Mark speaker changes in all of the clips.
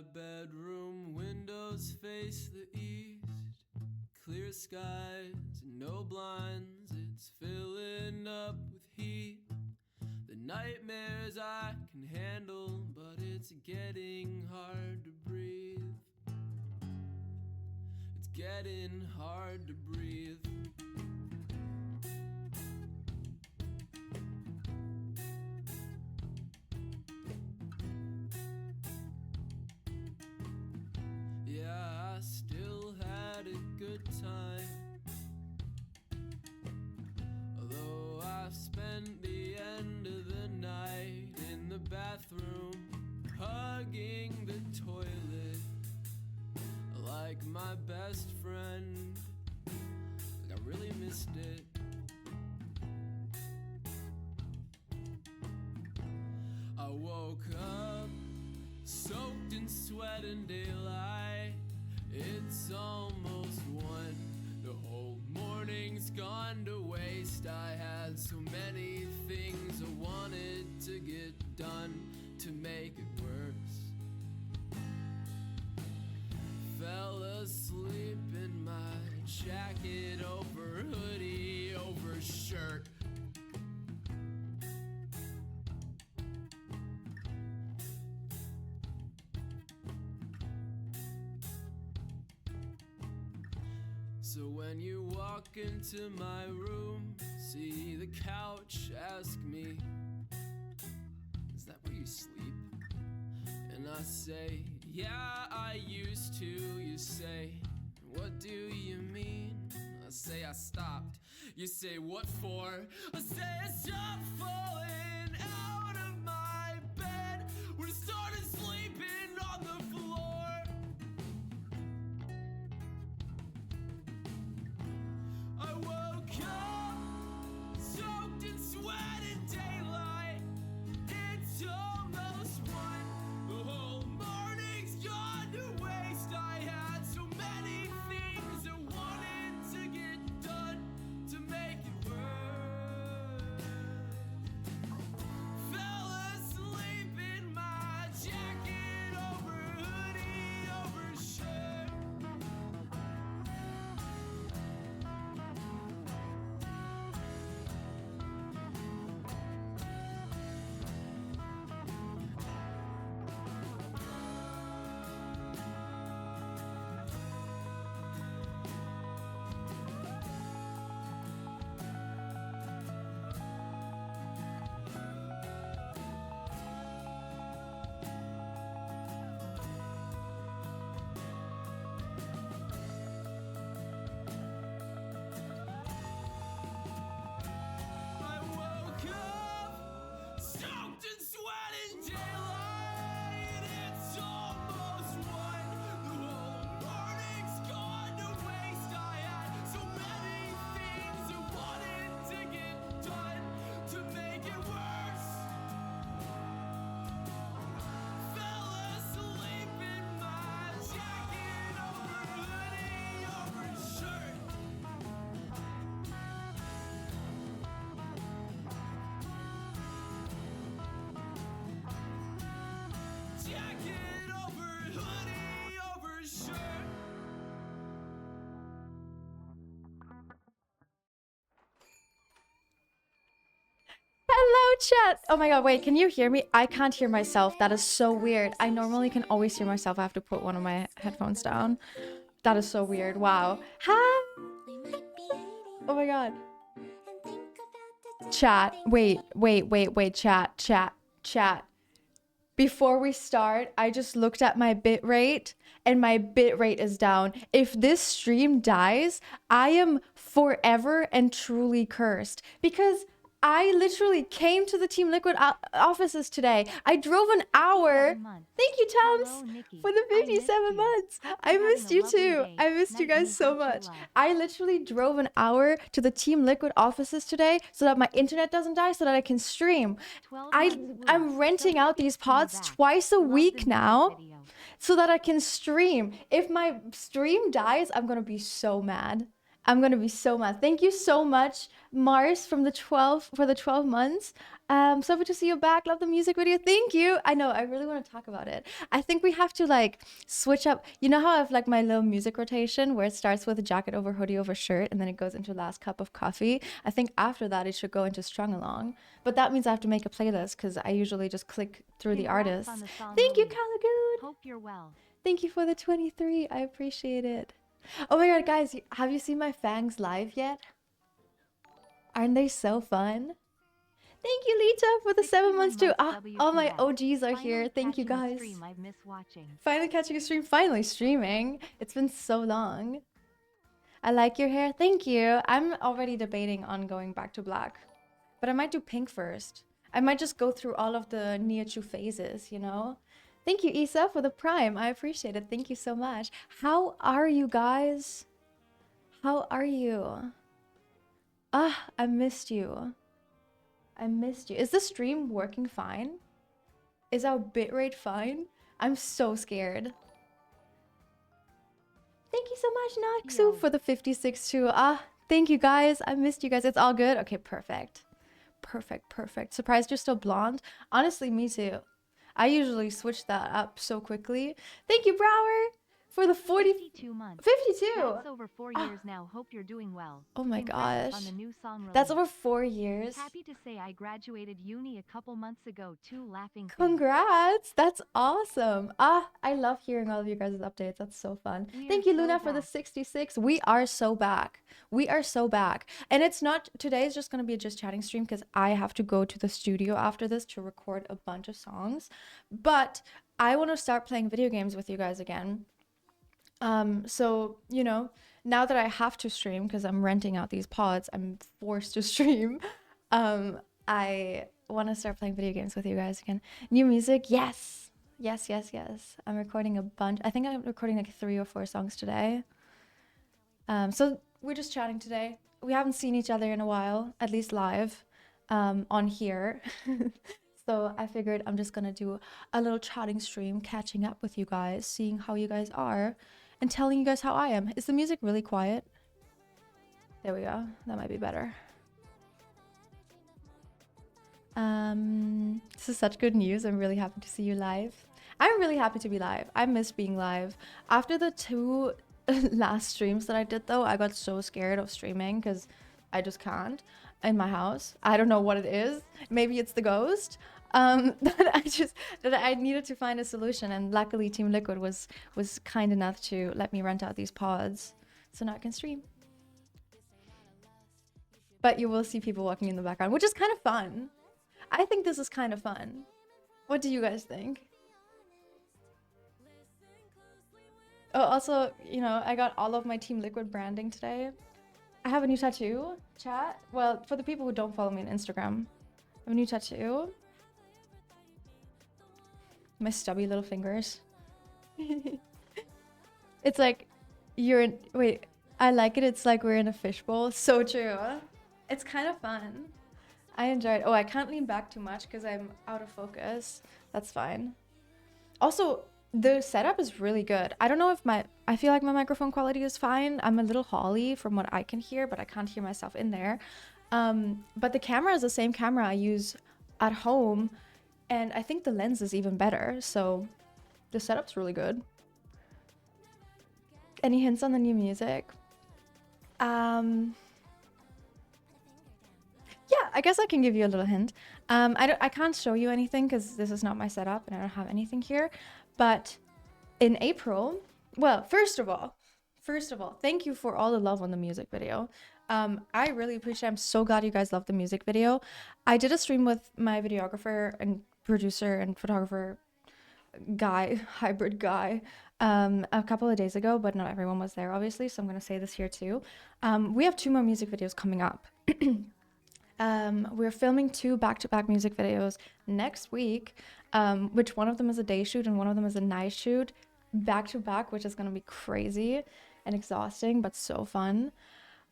Speaker 1: My bedroom windows face the east, clear skies and no blinds. It's filling up with heat. The nightmares I can handle, but it's getting hard to breathe. It's getting hard to breathe. Yeah, I still had a good time, although I've spent the end of the night in the bathroom, hugging the toilet like my best friend. Like I really missed it. I woke up soaked in sweat and daylight. It's almost 1. The whole morning's gone to waste. I had so many things I wanted to get done to make it worse. Fell asleep in my jacket over hoodie over shirt. So when you walk into my room, see the couch, ask me, is that where you sleep? And I say, yeah, I used to. You say, what do you mean? I say, I stopped. You say, what for? I say, I stopped falling out of my bed when I started sleeping on the floor. I woke up soaked in sweat and daylight. It's almost 1. The whole morning's gone to waste. I had so many things I wanted to get done to make it work. Fell asleep in my jacket over hoodie over shirt. I woke up soaked in sweat and daylight. It's almost 1. The whole morning's gone to waste. I had so many things I wanted to get done to make it worse. Fell asleep in my jacket over hoodie over shirt. Jacket over hoodie over shirt.
Speaker 2: Hello, chat. Oh my god, wait, can you hear me? I can't hear myself. That is so weird. I normally can always hear myself. I have to put one of my headphones down. That is so weird. Wow. Hi. Oh my god. Chat. Wait, chat. Before we start, I just looked at my bitrate and my bitrate is down. If this stream dies, I am forever and truly cursed because I literally came to the Team Liquid offices today. I drove an hour. Thank you, Tums, for the 57 months. I missed you too. I missed you guys so much. I literally drove an hour to the Team Liquid offices today so that my internet doesn't die, so that I can stream. I'm renting out these pods twice a week now so that I can stream. If my stream dies, I'm gonna be so mad. I'm gonna be so mad. Thank you so much, Mars, from the 12 for the 12 months. So good to see you back. Love the music video. Thank you. I know. I really want to talk about it. I think we have to like switch up. You know how I have like my little music rotation where it starts with a jacket over hoodie over shirt and then it goes into last cup of coffee. I think after that it should go into strung along. But that means I have to make a playlist because I usually just click through the artists. Thank you, Calagoon.
Speaker 3: Hope you're well.
Speaker 2: Thank you for the 23. I appreciate it. Oh my god, guys, have you seen my fangs live yet? Aren't they so fun? Thank you, Lita, for the 7 months too. All my OGs are here. Thank you, guys. Finally catching a stream. Finally streaming. It's been so long. I like your hair. Thank you. I'm already debating on going back to black. But I might do pink first. I might just go through all of the Nihachu phases, you know? Thank you, Isa, for the prime. I appreciate it. Thank you so much. How are you guys? How are you? I missed you. I missed you. Is the stream working fine? Is our bitrate fine? I'm so scared. Thank you so much, Naksu, for the 56 too. Thank you, guys. I missed you guys. It's all good? Okay, perfect. Perfect. Surprised you're still blonde? Honestly, me too. I usually switch that up so quickly. Thank you, Brower, for the
Speaker 3: 52 months.
Speaker 2: 52.
Speaker 3: That's over 4 years now. Hope you're doing well.
Speaker 2: Oh my gosh.
Speaker 3: On the new song
Speaker 2: That's
Speaker 3: release.
Speaker 2: over 4 years.
Speaker 3: Happy to say I graduated uni a couple months ago too. Laughing face.
Speaker 2: Congrats. That's awesome. I love hearing all of you guys' updates. That's so fun. Thank you, Luna, for the 66. We are so back. We are so back. And it's not, today is just going to be a just chatting stream because I have to go to the studio after this to record a bunch of songs. But I want to start playing video games with you guys again. So, you know, now that I have to stream because I'm renting out these pods, I'm forced to stream. I want to start playing video games with you guys again. New music, yes. I'm recording a bunch. I think I'm recording like 3 or 4 songs today. So we're just chatting today. We haven't seen each other in a while, at least live, on here. So I figured I'm just gonna do a little chatting stream, catching up with you guys, seeing how you guys are, and telling you guys how I am. Is the music really quiet? There we go. That might be better. This is such good news. I'm really happy to see you live. I'm really happy to be live. I miss being live. After the 2 last streams that I did though, I got so scared of streaming because I just can't in my house. I don't know what it is. Maybe it's the ghost. That I needed to find a solution, and luckily Team Liquid was kind enough to let me rent out these pods, so now I can stream. But you will see people walking in the background, which is kind of fun. I think this is kind of fun. What do you guys think? Oh, also, you know, I got all of my Team Liquid branding today. I have a new tattoo, chat. Well, for the people who don't follow me on Instagram, I have a new tattoo. My stubby little fingers. It's like you're in, wait, I like it. It's like we're in a fishbowl. So true. It's kind of fun. I enjoyed. Oh, I can't lean back too much because I'm out of focus. That's fine. Also, the setup is really good. I don't know if I feel like my microphone quality is fine. I'm a little holly from what I can hear, but I can't hear myself in there. But the camera is the same camera I use at home, and I think the lens is even better. So the setup's really good. Any hints on the new music? Yeah, I guess I can give you a little hint. I can't show you anything because this is not my setup and I don't have anything here. But in April, well, first of all, thank you for all the love on the music video. I really appreciate it. I'm so glad you guys love the music video. I did a stream with my videographer and producer and photographer guy, hybrid guy, a couple of days ago, but not everyone was there, obviously, so I'm going to say this here too. We have 2 more music videos coming up. We're filming 2 back-to-back music videos next week, which one of them is a day shoot and one of them is a night shoot, back-to-back, which is going to be crazy and exhausting, but so fun.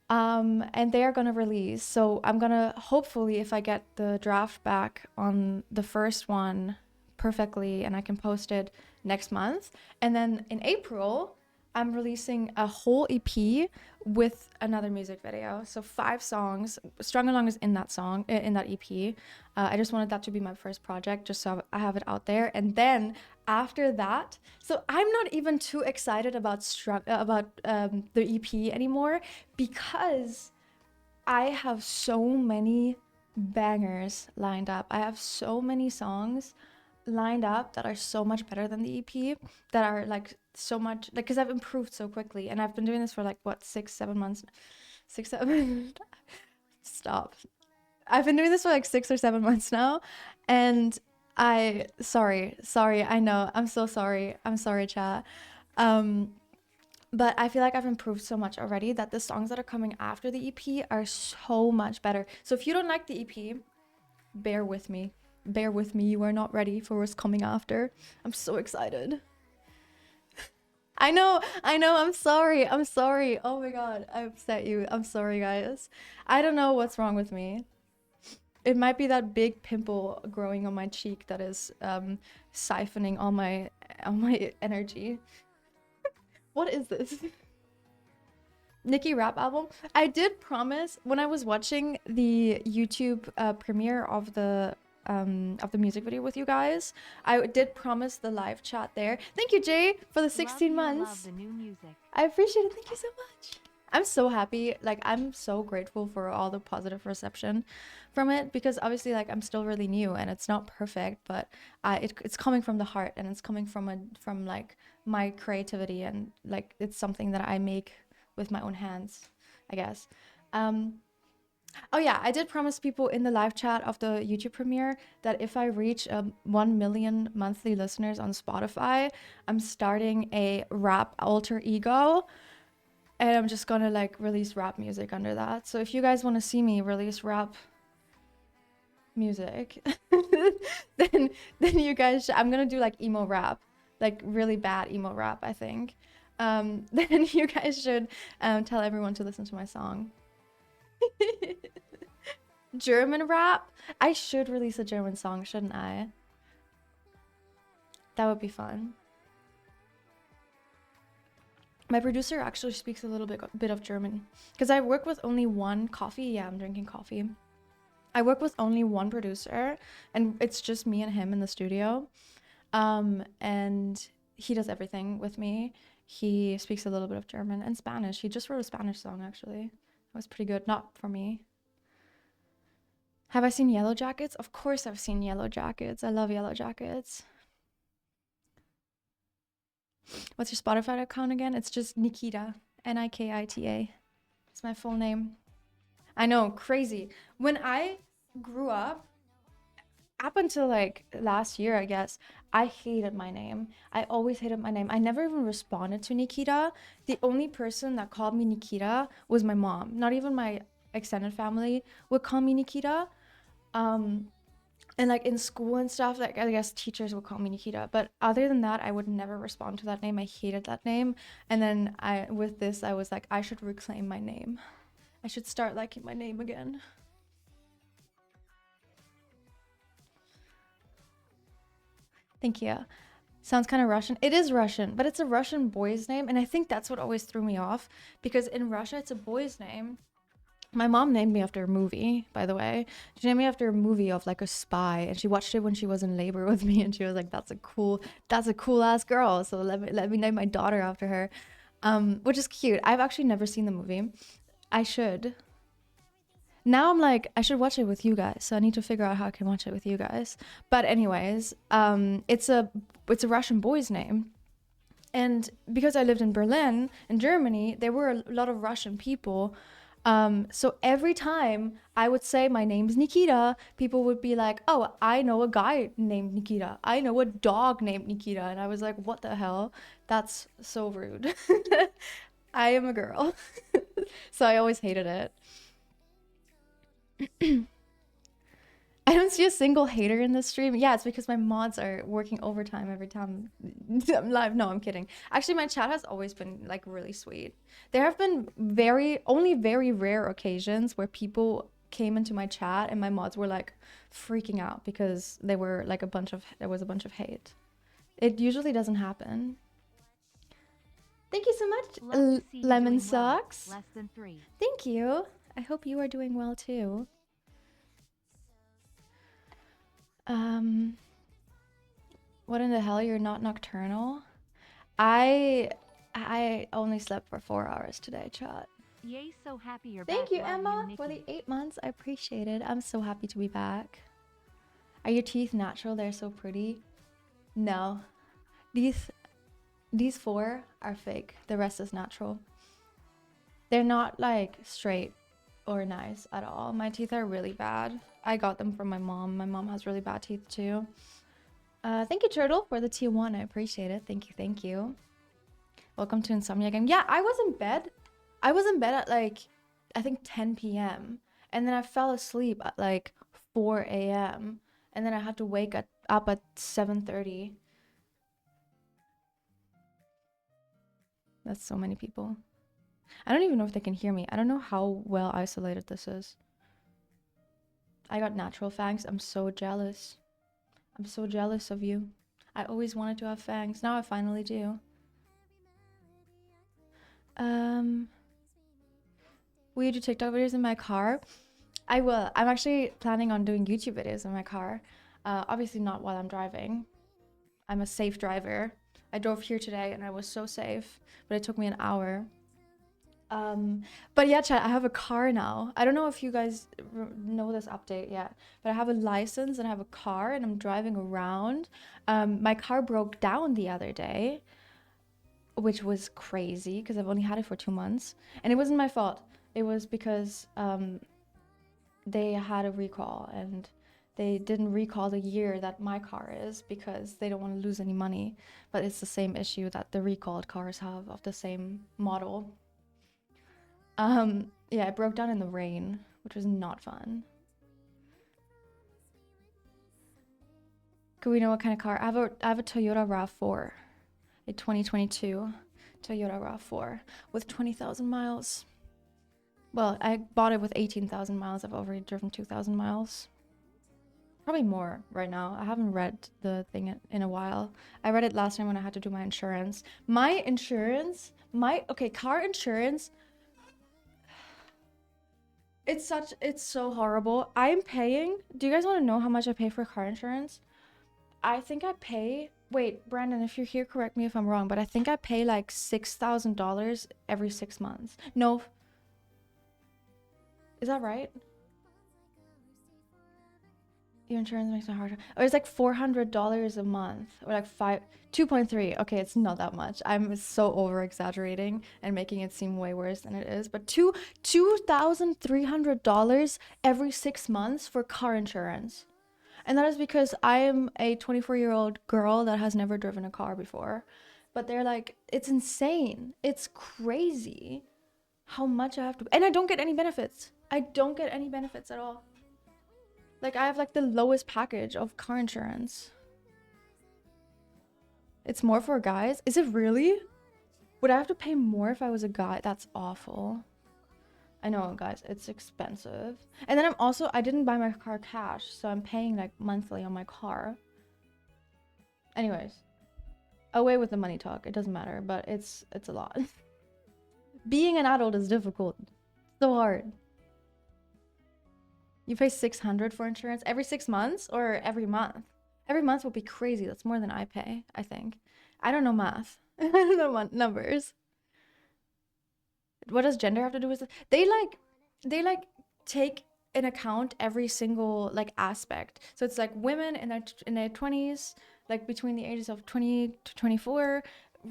Speaker 2: And they are going to release. So I'm going to, hopefully, if I get the draft back on the first one perfectly and I can post it next month. And then in April, I'm releasing a whole EP with another music video. So 5 songs. Strung Along is in that song, in that EP. I just wanted that to be my first project, just so I have it out there. And then after that, so I'm not even too excited about the EP anymore, because I have so many bangers lined up. I have so many songs lined up that are so much better than the EP, that are like so much, like, because I've improved so quickly, and I've been doing this for like what, 6-7 months, 6-7 stop, I've been doing this for like 6 or 7 months now, and sorry, I know, I'm so sorry, I'm sorry, chat. But I feel like I've improved so much already that the songs that are coming after the EP are so much better. So if you don't like the EP, bear with me. Bear with me. You are not ready for what's coming after. I'm so excited. I know. I'm sorry. Oh my God. I upset you. I'm sorry, guys. I don't know what's wrong with me. It might be that big pimple growing on my cheek that is siphoning all my energy. What is this? Nicki rap album. I did promise when I was watching the YouTube premiere of the music video with you guys, I did promise the live chat there. Thank you, Jay, for the 16 months.
Speaker 3: Love the new music.
Speaker 2: I appreciate it. Thank you so much. I'm so happy. Like, I'm so grateful for all the positive reception from it, because obviously, like, I'm still really new and it's not perfect, but it's coming from the heart, and it's coming from like my creativity, and like it's something that I make with my own hands, I guess. Oh yeah, I did promise people in the live chat of the YouTube premiere that if I reach 1 million monthly listeners on Spotify, I'm starting a rap alter ego, and I'm just gonna like release rap music under that. So if you guys want to see me release rap music, then you guys I'm gonna do like emo rap, like really bad emo rap, I think. Then you guys should tell everyone to listen to my song. German rap? I should release a German song, shouldn't I? That would be fun. My producer actually speaks a little bit of German, because I work with only one coffee. Yeah, I'm drinking coffee. I work with only one producer, and it's just me and him in the studio. And he does everything with me. He speaks a little bit of German and Spanish. He just wrote a Spanish song, actually. It was pretty good. Not for me. Have I seen Yellow Jackets? Of course I've seen Yellow Jackets. I love Yellow Jackets. What's your Spotify account again? It's just Nikita. Nikita. It's my full name. I know, crazy. When I grew up until like last year, I guess, I hated my name. I always hated my name. I never even responded to Nikita. The only person that called me Nikita was my mom. Not even my extended family would call me Nikita. And like in school and stuff, like I guess teachers would call me Nikita, but other than that, I would never respond to that name. I hated that name. And then I was like, I should reclaim my name. I should start liking my name again. Thank you. Sounds kind of Russian. It is Russian, but it's a Russian boy's name, and I think that's what always threw me off, because in Russia it's a boy's name. My mom named me after a movie, by the way. She named me after a movie of like a spy, and she watched it when she was in labor with me, and she was like, that's a cool ass girl. So let me name my daughter after her. Which is cute. I've actually never seen the movie. I should. Now I'm like, I should watch it with you guys. So I need to figure out how I can watch it with you guys. But anyways, it's a Russian boy's name. And because I lived in Berlin, in Germany, there were a lot of Russian people. So every time I would say my name's Nikita, people would be like, oh, I know a guy named Nikita. I know a dog named Nikita. And I was like, what the hell? That's so rude. I am a girl. So I always hated it. I don't see a single hater in this stream. Yeah, it's because my mods are working overtime every time I'm live. No, I'm kidding. Actually, my chat has always been like really sweet. There have been only very rare occasions where people came into my chat and my mods were like freaking out because there was a bunch of hate. It usually doesn't happen. Thank you so much,
Speaker 3: Love to see you
Speaker 2: Lemon
Speaker 3: doing well.
Speaker 2: Socks.
Speaker 3: Less than 3.
Speaker 2: Thank you. I hope you are doing well too. What in the hell? You're not nocturnal? I only slept for 4 hours today, chat.
Speaker 3: Yay, so happy you're
Speaker 2: Thank
Speaker 3: back.
Speaker 2: you,
Speaker 3: Love
Speaker 2: Emma, for the
Speaker 3: Nikki.
Speaker 2: 8 months. I appreciate it. I'm so happy to be back. Are your teeth natural? They're so pretty. No. These 4 are fake. The rest is natural. They're not like straight or nice at all. My teeth are really bad. I got them from my mom. My mom has really bad teeth too. Thank you, Turtle, for the tier 1. I appreciate it. Thank you, thank you. Welcome to Insomnia Game. Yeah, I was in bed. I was in bed at like, I think 10 p.m. And then I fell asleep at like 4 a.m. And then I had to wake up at 7:30. That's so many people. I don't even know if they can hear me. I don't know how well isolated this is. I got natural fangs. I'm so jealous. I'm so jealous of you. I always wanted to have fangs. Now I finally do. Will you do TikTok videos in my car? I will. I'm actually planning on doing YouTube videos in my car. Obviously not while I'm driving. I'm a safe driver. I drove here today and I was so safe, but it took me an hour. But yeah, chat, I have a car now. I don't know if you guys know this update yet, but I have a license and I have a car and I'm driving around. My car broke down the other day, which was crazy because I've only had it for 2 months. And it wasn't my fault. It was because they had a recall and they didn't recall the year that my car is because they don't want to lose any money. But it's the same issue that the recalled cars have of the same model. Yeah, it broke down in the rain, which was not fun. Could we know what kind of car? I have a Toyota RAV4, a 2022 Toyota RAV4 with 20,000 miles. Well, I bought it with 18,000 miles. I've already driven 2,000 miles. Probably more right now. I haven't read the thing in a while. I read it last time when I had to do my insurance. Car insurance. It's so horrible. I'm paying. Do you guys want to know how much I pay for car insurance? I think I pay. Wait, Brandon, if you're here, correct me if I'm wrong, but I think I pay like $6,000 every 6 months. No. Is that right? Your insurance makes it harder. Or it's like $400 a month, or like 2.3. Okay, it's not that much. I'm so over exaggerating and making it seem way worse than it is. But $2,300 every 6 months for car insurance. And that is because I am a 24-year-old girl that has never driven a car before. But they're like, it's insane. It's crazy how much I have to. And I don't get any benefits. I don't get any benefits at all. Like, I have like the lowest package of car insurance. It's more for guys? Is it really? Would I have to pay more if I was a guy? That's awful. I know, guys, it's expensive. And then I didn't buy my car cash, so I'm paying like monthly on my car. Anyways, away with the money talk. It doesn't matter, but it's a lot. Being an adult is difficult. So hard. You pay $600 for insurance every 6 months or every month? Every month would be crazy. That's more than I pay, I think. I don't know math. I don't know numbers. What does gender have to do with it? They take in account every single like aspect. So it's like women in their 20s, like between the ages of 20 to 24,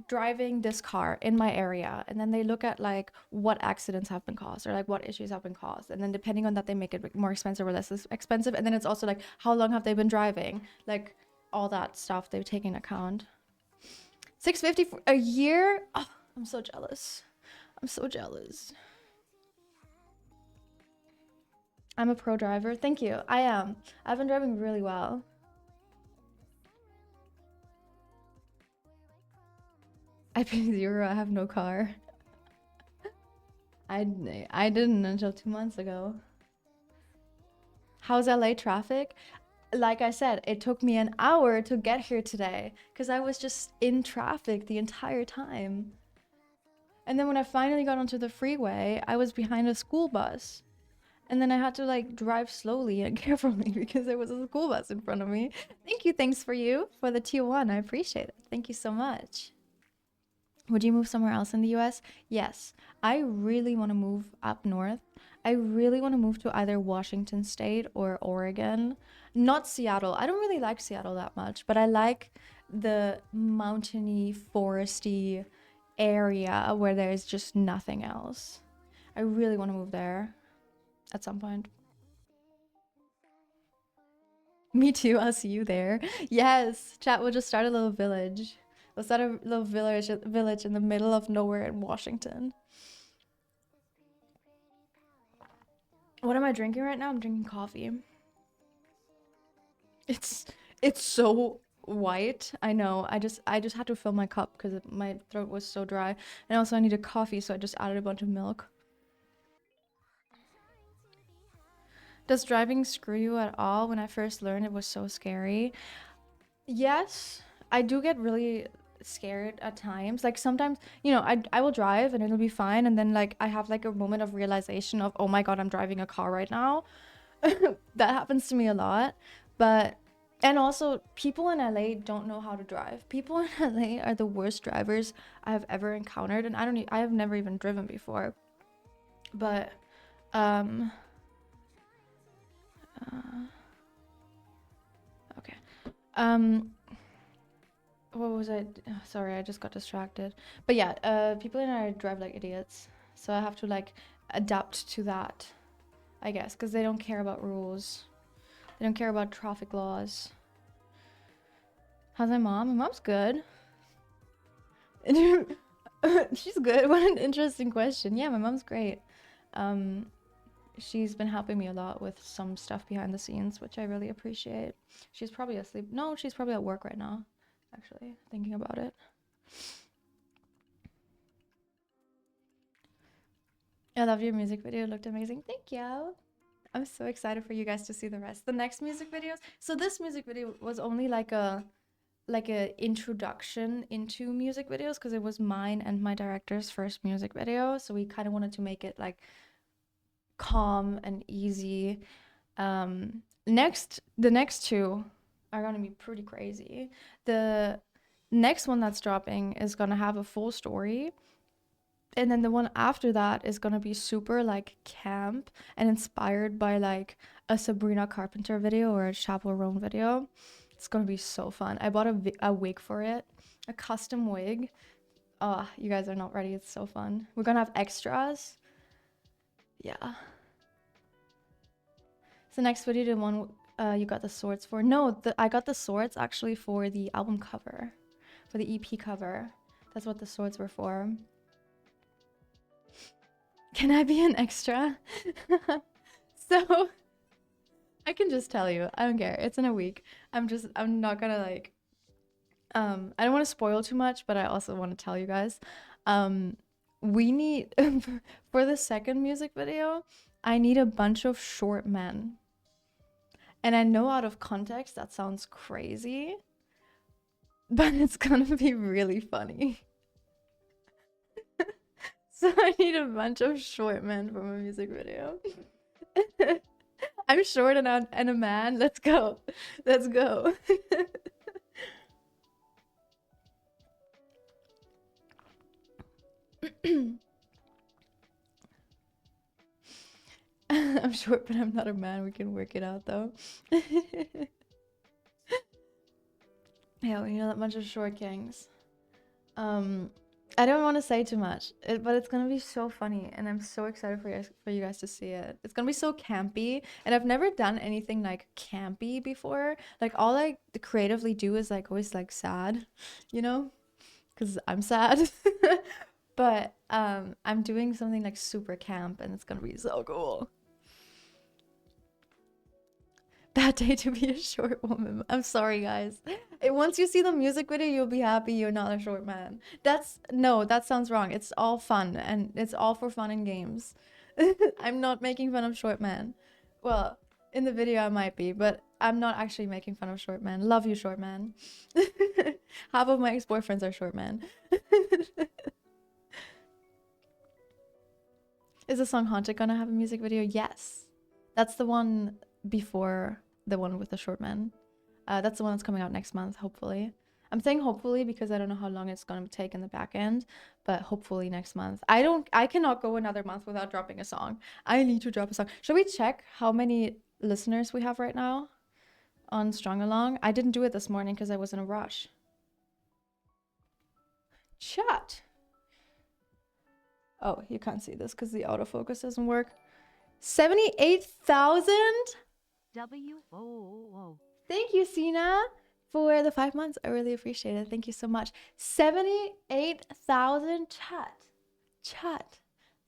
Speaker 2: driving this car in my area, and then they look at like what accidents have been caused or like what issues have been caused, and then depending on that they make it more expensive or less expensive. And then it's also like how long have they been driving, like all that stuff they take in account. $650 for a year. Oh, I'm so jealous. I'm so jealous. I'm a pro driver. Thank you. I am. I've been driving really well. I pay $0. I have no car. I didn't until 2 months ago. How's LA traffic? Like I said, it took me an hour to get here today because I was just in traffic the entire time. And then when I finally got onto the freeway, I was behind a school bus. And then I had to like drive slowly and carefully because there was a school bus in front of me. Thank you, thanks for you for the tier 1. I appreciate it. Thank you so much. Would you move somewhere else in the US? Yes. I really want to move up north. I really want to move to either Washington State or Oregon. Not Seattle. I don't really like Seattle that much, but I like the mountainy, foresty area where there's just nothing else. I really want to move there at some point. Me too. I'll see you there. Yes. Chat, we'll just start a little village. We'll start a little village in the middle of nowhere in Washington. What am I drinking right now? I'm drinking coffee. It's so white. I know. I just had to fill my cup because my throat was so dry. And also I needed coffee, so I just added a bunch of milk. Does driving screw you at all? When I first learned, it was so scary. Yes, I do get really scared at times. Like sometimes, you know, I will drive and it'll be fine, and then like I have like a moment of realization of, oh my god, I'm driving a car right now. That happens to me a lot. But and also people in LA don't know how to drive. People in LA are the worst drivers I have ever encountered, and I have never even driven before. But okay. What was I? Sorry, I just got distracted. But yeah, people in LA drive like idiots. So I have to like adapt to that, I guess, because they don't care about rules. They don't care about traffic laws. How's my mom? My mom's good. She's good. What an interesting question. Yeah, my mom's great. She's been helping me a lot with some stuff behind the scenes, which I really appreciate. She's probably asleep. No, she's probably at work right now, actually, thinking about it. I love your music video. It looked amazing. Thank you. I'm so excited for you guys to see the rest. The next music videos. So this music video was only like a introduction into music videos because it was mine and my director's first music video. So we kind of wanted to make it like calm and easy. The next two are gonna be pretty crazy. The next one that's dropping is gonna have a full story, and then the one after that is gonna be super like camp and inspired by like a Sabrina Carpenter video or a Chappell Roan video. It's gonna be so fun. I bought a wig for it, a custom wig. Oh, you guys are not ready. It's so fun. We're gonna have extras. Yeah. So next video, the one you got the swords for. No, I got the swords actually for the album cover, for the EP cover. That's what the swords were for. Can I be an extra? So I can just tell you, I don't care. It's in a week. I'm not gonna like I don't want to spoil too much, but I also want to tell you guys. We need for the second music video, I need a bunch of short men. And I know out of context that sounds crazy, but it's gonna be really funny. So I need a bunch of short men for my music video. I'm short and a man. Let's go. Let's go. I'm short, but I'm not a man. We can work it out though. Yeah, we need a bunch of short kings. I don't want to say too much, but it's gonna be so funny, and I'm so excited for you guys to see it. It's gonna be so campy, and I've never done anything like campy before. Like all I creatively do is like always like sad, you know, because I'm sad. But I'm doing something like super camp, and it's gonna be so cool. Bad day to be a short woman. I'm sorry, guys. Once you see the music video, you'll be happy you're not a short man. No, that sounds wrong. It's all fun, and it's all for fun and games. I'm not making fun of short men. Well, in the video I might be, but I'm not actually making fun of short men. Love you, short man. Half of my ex-boyfriends are short men. Is the song Haunted gonna have a music video? Yes. That's the one before the one with the short man. That's the one that's coming out next month, hopefully. I'm saying hopefully because I don't know how long it's gonna take in the back end, but hopefully next month. I cannot go another month without dropping a song. I need to drop a song. Should we check how many listeners we have right now on Strung Along? I didn't do it this morning because I was in a rush. Chat. Oh, you can't see this because the autofocus doesn't work. 78,000?
Speaker 3: Whoa.
Speaker 2: Thank you, Sina, for the 5 months. I really appreciate it. Thank you so much. 78,000 chat.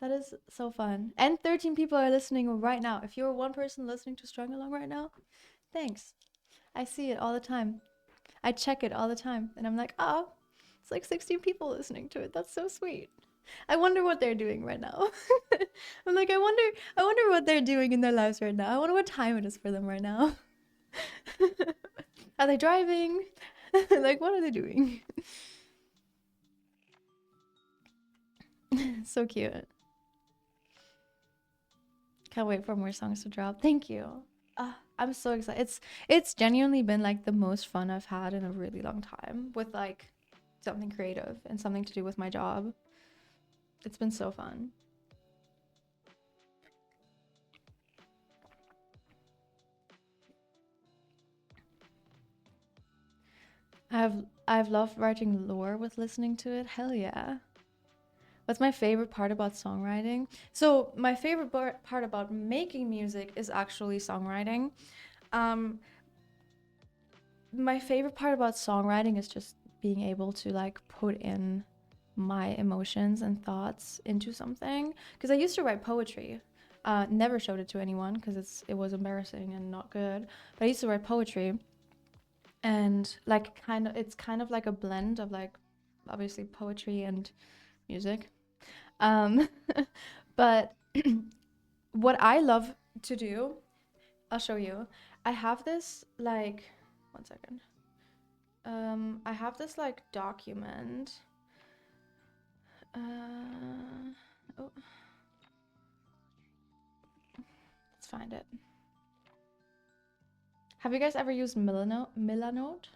Speaker 2: That is so fun. And 13 people are listening right now. If you're one person listening to Strung Along right now, thanks. I see it all the time. I check it all the time. And I'm like, oh, it's like 16 people listening to it. That's so sweet. I wonder what they're doing right now. I'm like, I wonder what they're doing in their lives right now. I wonder what time it is for them right now. Are they driving? Like, what are they doing? So cute. Can't wait for more songs to drop. Thank you. I'm so excited. It's genuinely been like the most fun I've had in a really long time with like something creative and something to do with my job. It's been so fun. I've loved writing lore with listening to it. Hell yeah. What's my favorite part about songwriting? So my favorite part about making music is actually songwriting. My favorite part about songwriting is just being able to like put in my emotions and thoughts into something. Because I used to write poetry. Never showed it to anyone because it was embarrassing and not good. But I used to write poetry. And like it's kind of like a blend of like obviously poetry and music. But what I love to do, I'll show you. I have this like, one second. I have this like document. Oh, let's find it. Have you guys ever used Milanote?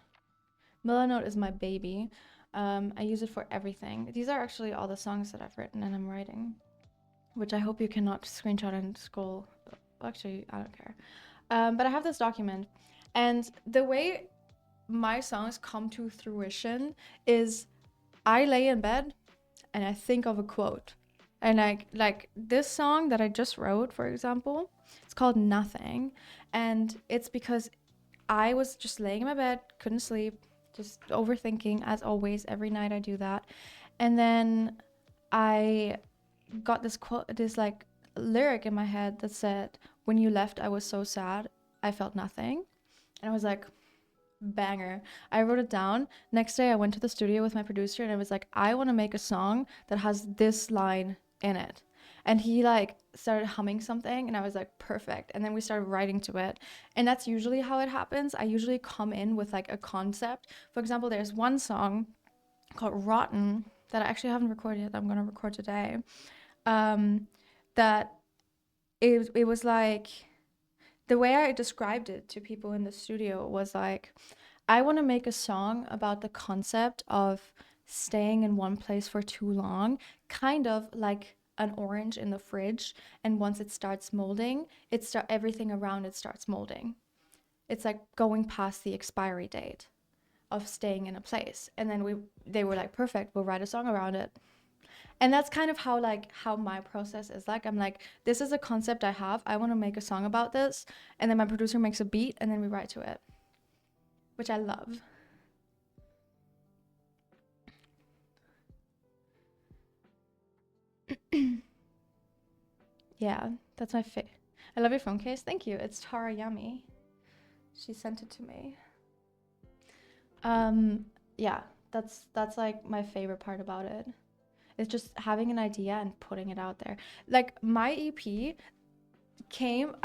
Speaker 2: Milanote is my baby. I use it for everything. These are actually all the songs that I've written and I'm writing, which I hope you cannot screenshot and scroll. Actually, I don't care. But I have this document, and the way my songs come to fruition is I lay in bed and I think of a quote. And like this song that I just wrote, for example, it's called Nothing. And it's because I was just laying in my bed, couldn't sleep, just overthinking, as always. Every night I do that. And then I got this quote, this like lyric in my head that said, "When you left, I was so sad. I felt nothing." And I was like, banger. I wrote it down. Next day I went to the studio with my producer and I was like, I want to make a song that has this line in it. And he like started humming something and I was like, perfect. And then we started writing to it. And that's usually how it happens. I usually come in with like a concept. For example, there's one song called Rotten that I actually haven't recorded yet, that I'm going to record today. That it was like, the way I described it to people in the studio was like, I want to make a song about the concept of staying in one place for too long, kind of like an orange in the fridge, and once it starts molding, everything around it starts molding. It's like going past the expiry date of staying in a place. And then they were like, perfect, we'll write a song around it. And that's kind of how my process is like. I'm like, this is a concept I have. I want to make a song about this. And then my producer makes a beat and then we write to it, which I love. Yeah, that's my I love your phone case. Thank you. It's Tara Yummy. She sent it to me. Yeah, that's like my favorite part about it. It's just having an idea and putting it out there. Like my EP came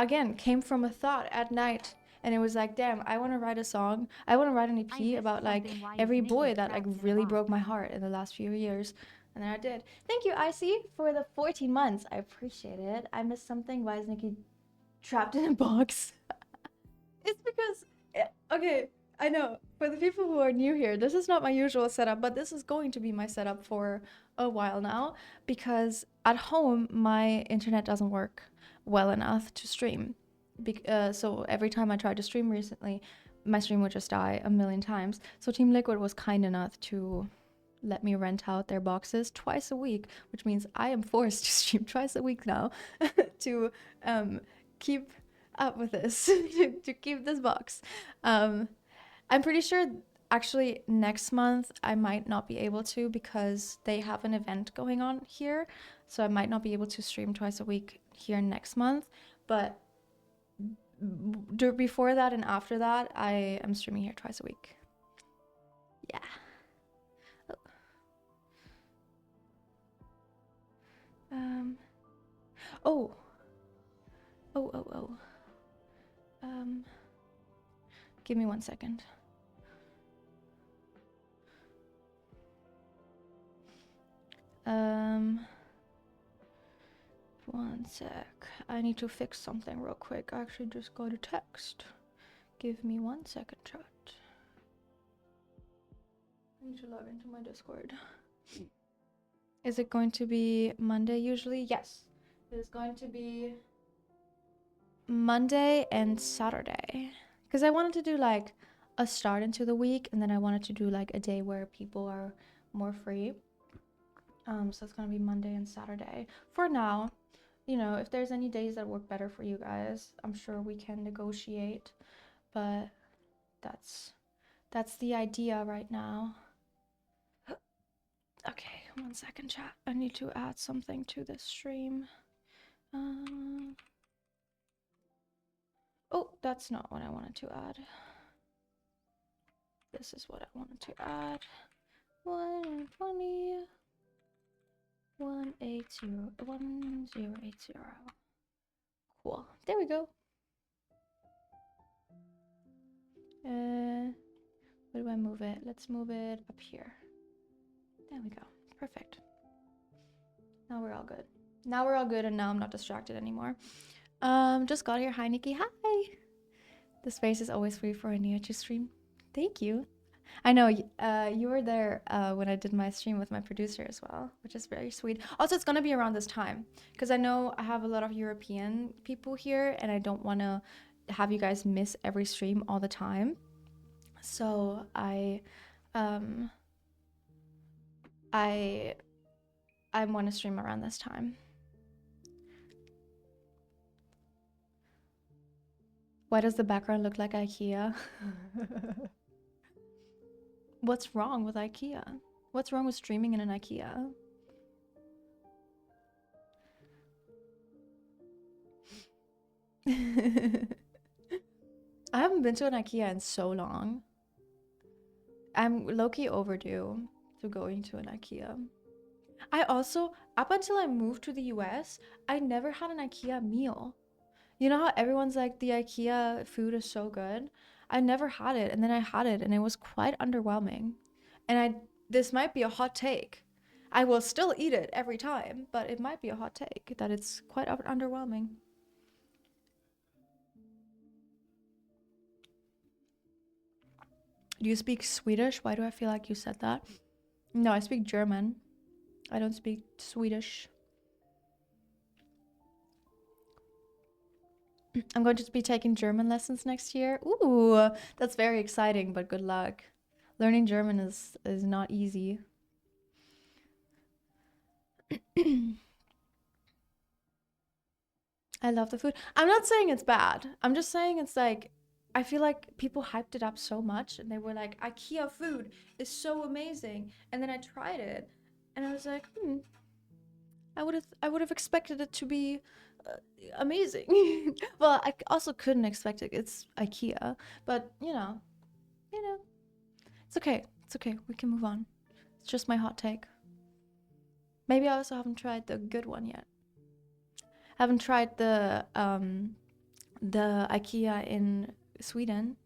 Speaker 2: from a thought at night. And it was like, damn, I want to write a song. I want to write an EP about like every boy that like really broke my heart in the last few years. And then I did. Thank you, Icy, for the 14 months. I appreciate it. I missed something. Why is Nikki trapped in a box? It's because, okay, I know. For the people who are new here, this is not my usual setup, but this is going to be my setup for a while now because at home, my internet doesn't work well enough to stream. So every time I tried to stream recently, my stream would just die a million times. So Team Liquid was kind enough to let me rent out their boxes twice a week, which means I am forced to stream twice a week now to keep up with this, to keep this box. I'm pretty sure actually next month I might not be able to because they have an event going on here. So I might not be able to stream twice a week here next month. But before that and after that, I am streaming here twice a week. Yeah. Oh. Give me 1 second. One sec. I need to fix something real quick. I actually just got a text. Give me 1 second, chat. I need to log into my Discord. Is it going to be Monday usually? Yes. It is going to be Monday and Saturday. Because I wanted to do like a start into the week and then I wanted to do like a day where people are more free. So it's gonna be Monday and Saturday. For now, you know, if there's any days that work better for you guys, I'm sure we can negotiate. But that's the idea right now. Okay, 1 second, chat. I need to add something to this stream. Oh, that's not what I wanted to add. This is what I wanted to add. 120 1080. Cool. There we go. Where do I move it? Let's move it up here. There we go. Perfect. Now we're all good. Now we're all good and now I'm not distracted anymore. Just got here. Hi, Nikki. Hi. The space is always free for a Nihachu stream. Thank you. I know you were there when I did my stream with my producer as well, which is very sweet. Also, it's gonna be around this time because I know I have a lot of European people here and I don't want to have you guys miss every stream all the time. So I want to stream around this time. Why does the background look like IKEA? What's wrong with IKEA? What's wrong with streaming in an IKEA? I haven't been to an IKEA in so long. I'm low-key overdue to going to an IKEA. I also, up until I moved to the US, I never had an IKEA meal. You know how everyone's like, the IKEA food is so good? I never had it, and then I had it, and it was quite underwhelming. And this might be a hot take. I will still eat it every time, but it might be a hot take that it's quite underwhelming. Do you speak Swedish? Why do I feel like you said that? No, I speak German. I don't speak Swedish. I'm going to be taking German lessons next year. Ooh, that's very exciting, but good luck. Learning German is not easy. I love the food. I'm not saying it's bad. I'm just saying it's like, I feel like people hyped it up so much and they were like, IKEA food is so amazing. And then I tried it and I was like, I would have expected it to be amazing. Well, I also couldn't expect it. It's IKEA, but you know, it's okay. It's okay. We can move on. It's just my hot take. Maybe I also haven't tried the good one yet. I haven't tried the IKEA in Sweden.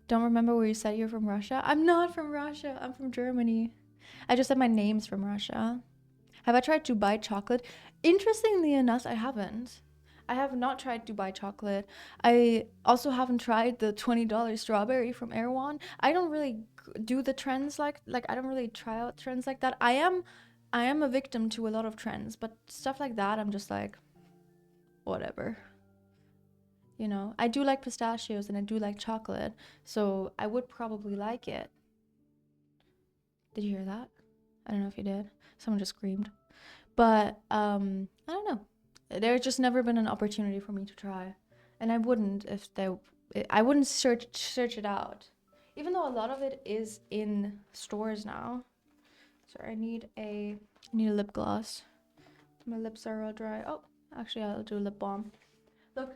Speaker 2: Don't remember where you said you're from Russia. I'm not from Russia. I'm from Germany. I just said my name's from Russia. Have I tried Dubai chocolate? Interestingly enough, I haven't. I have not tried Dubai chocolate. I also haven't tried the $20 strawberry from Erewhon. I don't really do the trends like I don't really try out trends like that. I am a victim to a lot of trends, but stuff like that I'm just like whatever. You know, I do like pistachios and I do like chocolate, so I would probably like it. Did you hear that? I don't know if you did. Someone just screamed. But I don't know. There's just never been an opportunity for me to try, and I wouldn't if there. I wouldn't search it out, even though a lot of it is in stores now. Sorry, I need a lip gloss. My lips are all dry. Oh, actually, I'll do a lip balm. Look,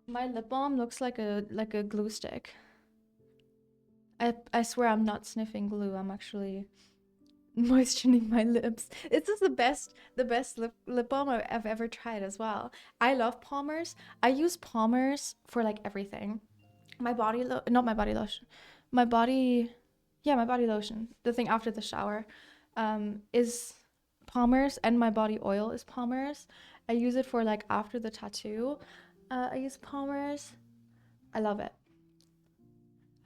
Speaker 2: my lip balm looks like a glue stick. I swear I'm not sniffing glue. I'm actually moistening my lips. This is the best lip balm I've ever tried as well. I love Palmer's. I use Palmer's for like everything. My body not my body lotion. My body lotion. The thing after the shower is Palmer's, and my body oil is Palmer's. I use it for like after the tattoo. I use Palmer's. I love it.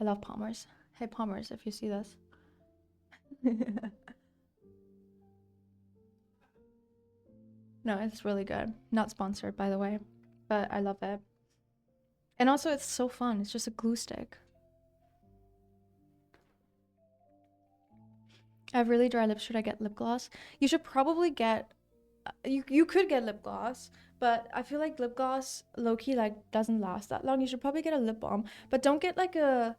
Speaker 2: I love Palmer's. Hey Palmer's, if you see this. No, it's really good. Not sponsored, by the way, but I love it. And also, it's so fun. It's just a glue stick. I have really dry lips. Should I get lip gloss? You should probably get... You could get lip gloss, but I feel like lip gloss low-key like doesn't last that long. You should probably get a lip balm, but don't get like a...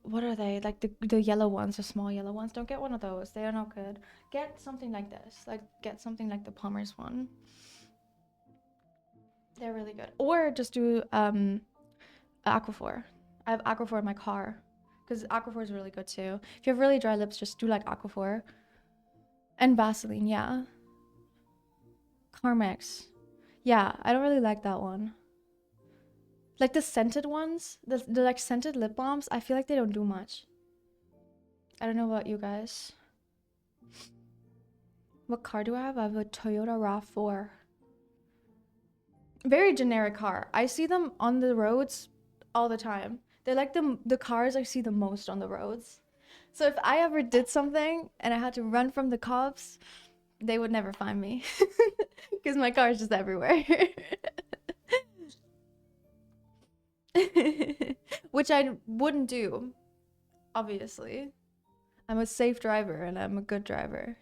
Speaker 2: What are they? Like the yellow ones, the small yellow ones. Don't get one of those. They are not good. Get something like this. Like, get something like the Palmer's one. They're really good. Or just do Aquaphor. I have Aquaphor in my car because Aquaphor is really good too. If you have really dry lips, just do like Aquaphor. And Vaseline, yeah. Carmex. Yeah, I don't really like that one. Like the scented ones, the like scented lip balms, I feel like they don't do much. I don't know about you guys. What car do I have? I have a Toyota RAV4. Very generic car. I see them on the roads all the time. They're like the cars I see the most on the roads. So if I ever did something and I had to run from the cops, they would never find me. Because my car is just everywhere. Which I wouldn't do, obviously. I'm a safe driver and I'm a good driver.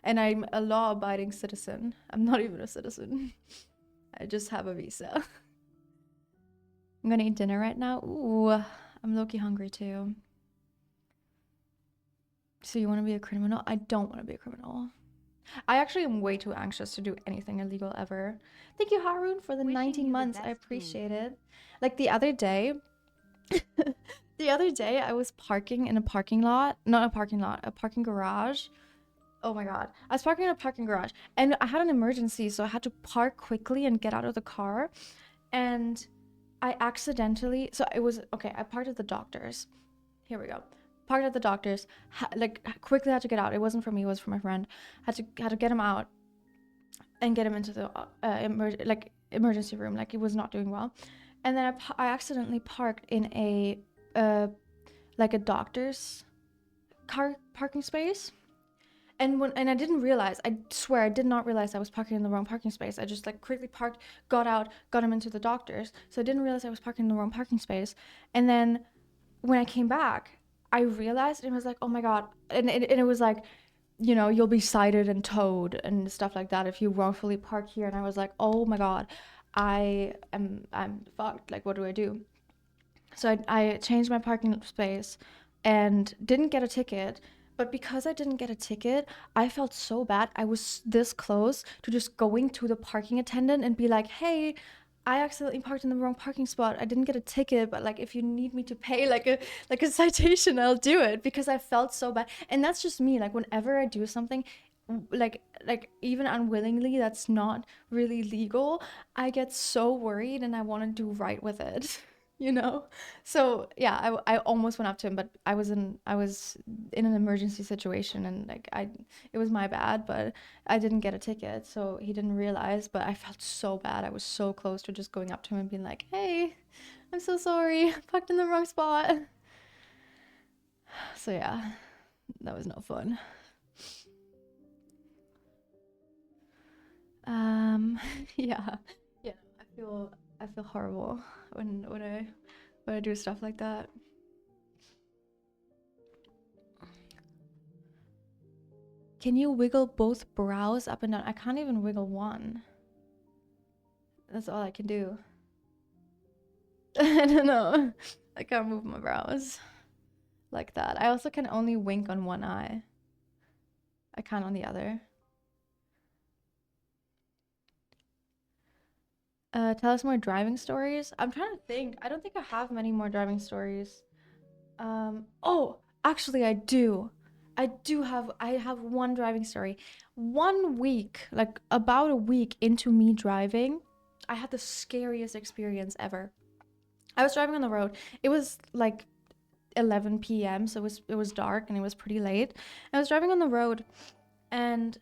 Speaker 2: And I'm a law-abiding citizen. I'm not even a citizen. I just have a visa. I'm gonna eat dinner right now. Ooh, I'm low-key hungry too. So you want to be a criminal? I don't want to be a criminal. I actually am way too anxious to do anything illegal ever. Thank you, Haroon, for the
Speaker 3: Wishing
Speaker 2: 19
Speaker 3: you the
Speaker 2: months. I
Speaker 3: best,
Speaker 2: appreciate it. Like the other day, I was parking in a parking lot. Not a parking lot, a parking garage. Oh my god. I was parking in a parking garage and I had an emergency, so I had to park quickly and get out of the car. And I accidentally, so it was, okay, I parked at the doctor's. Here we go. Parked at the doctor's, like quickly had to get out. It wasn't for me, it was for my friend. Had to get him out and get him into the emergency room. Like, he was not doing well. And then I accidentally parked in a doctor's car parking space. And I didn't realize, I swear I did not realize I was parking in the wrong parking space. I just like quickly parked, got out, got him into the doctor's. So I didn't realize I was parking in the wrong parking space. And then when I came back, I realized, and it was like, oh my god. And it was like, you know, you'll be cited and towed and stuff like that if you wrongfully park here. And I was like, oh my god, I'm fucked. Like, what do I do? So I changed my parking space and didn't get a ticket. But because I didn't get a ticket, I felt so bad. I was this close to just going to the parking attendant and be like, hey, I accidentally parked in the wrong parking spot. I didn't get a ticket, but like, if you need me to pay like a citation, I'll do it, because I felt so bad. And that's just me. Like, whenever I do something like even unwillingly that's not really legal, I get so worried and I want to do right with it. you know? So yeah, I almost went up to him, but I was in an emergency situation, and like it was my bad, but I didn't get a ticket, so he didn't realize, but I felt so bad. I was so close to just going up to him and being like, "Hey, I'm so sorry. I parked in the wrong spot." So yeah, that was no fun. Yeah. Yeah, I feel horrible when I do stuff like that. Can you wiggle both brows up and down? I can't even wiggle one. That's all I can do. I don't know. I can't move my brows like that. I also can only wink on one eye. I can't on the other. Tell us more driving stories. I'm trying to think. I don't think I have many more driving stories. Oh, actually I do. I have one driving story. 1 week, like about a week into me driving, I had the scariest experience ever. I was driving on the road. It was like 11 p.m., so it was dark and it was pretty late. I was driving on the road, and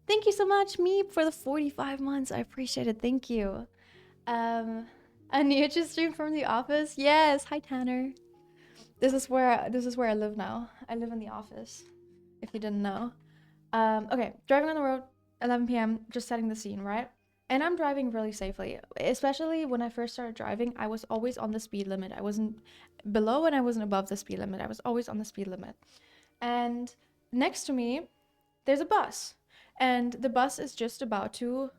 Speaker 2: thank you so much, Meep, for the 45 months. I appreciate it. Thank you. A Nihachu stream from the office. Yes. Hi, Tanner. This is where I live now. I live in the office, if you didn't know. Okay, driving on the road, 11 p.m., just setting the scene, right? And I'm driving really safely. Especially when I first started driving, I was always on the speed limit. I wasn't below and I wasn't above the speed limit. I was always on the speed limit. And next to me, there's a bus. And the bus is just about to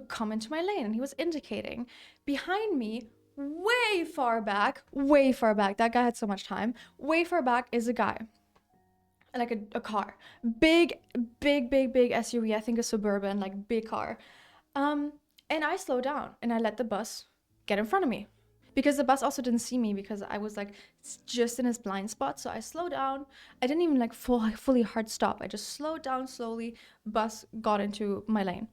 Speaker 2: come into my lane, and he was indicating. Behind me, way far back, that guy had so much time, way far back is a guy, like a car, big SUV, I think a Suburban, like big car. And I slowed down and I let the bus get in front of me, because the bus also didn't see me because I was like just in his blind spot. So I slowed down. I didn't even like fully hard stop. I just slowed down slowly. Bus got into my lane.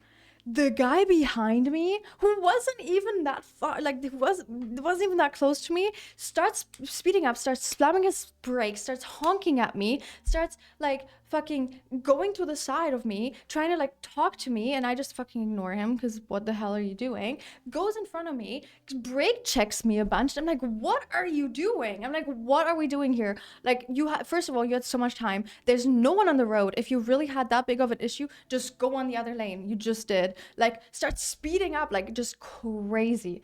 Speaker 2: The guy behind me, who wasn't even that far, like wasn't even that close to me, starts speeding up, starts slamming his brakes, starts honking at me, starts like fucking going to the side of me, trying to like talk to me, and I just fucking ignore him because what the hell are you doing? Goes in front of me, brake checks me a bunch. I'm like, what are you doing? I'm like, what are we doing here? Like, first of all, you had so much time. There's no one on the road. If you really had that big of an issue, just go on the other lane. You just did. Like, start speeding up, like just crazy.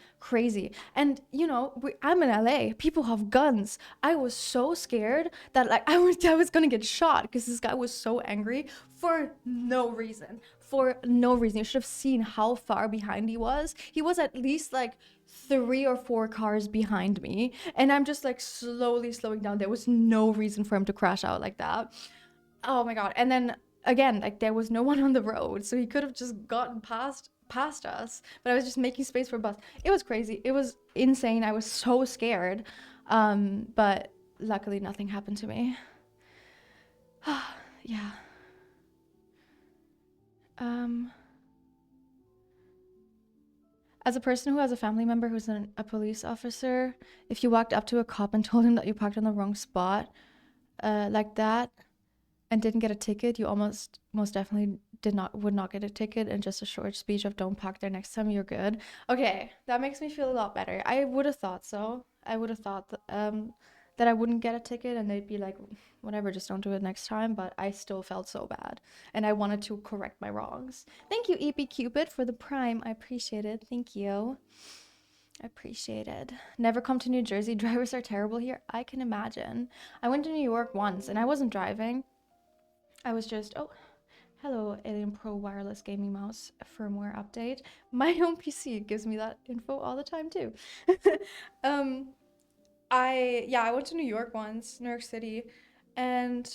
Speaker 2: And you know, I'm in LA. People have guns. I was so scared that like I was gonna get shot because this guy was so angry for no reason. You should have seen how far behind he was. He was at least like 3 or 4 cars behind me, and I'm just like slowly slowing down. There was no reason for him to crash out like that. Oh my god. And then again, like there was no one on the road, so he could have just gotten past us, but I was just making space for a bus. It was crazy. It was insane. I was so scared. But luckily nothing happened to me. Yeah. As a person who has a family member who's a police officer, if you walked up to a cop and told him that you parked on the wrong spot, like that, and didn't get a ticket, you most definitely would not get a ticket, and just a short speech of "don't park there next time, you're good." Okay, that makes me feel a lot better. I would have thought so. I would have thought that I wouldn't get a ticket, and they'd be like, whatever, just don't do it next time. But I still felt so bad, and I wanted to correct my wrongs. Thank you, EP Cupid, for the prime. I appreciate it. Thank you. I appreciate it. Never come to New Jersey. Drivers are terrible here. I can imagine. I went to New York once, and I wasn't driving. I was just, oh, hello, Alien Pro wireless gaming mouse firmware update. My own PC gives me that info all the time too. I went to New York once, New York City, and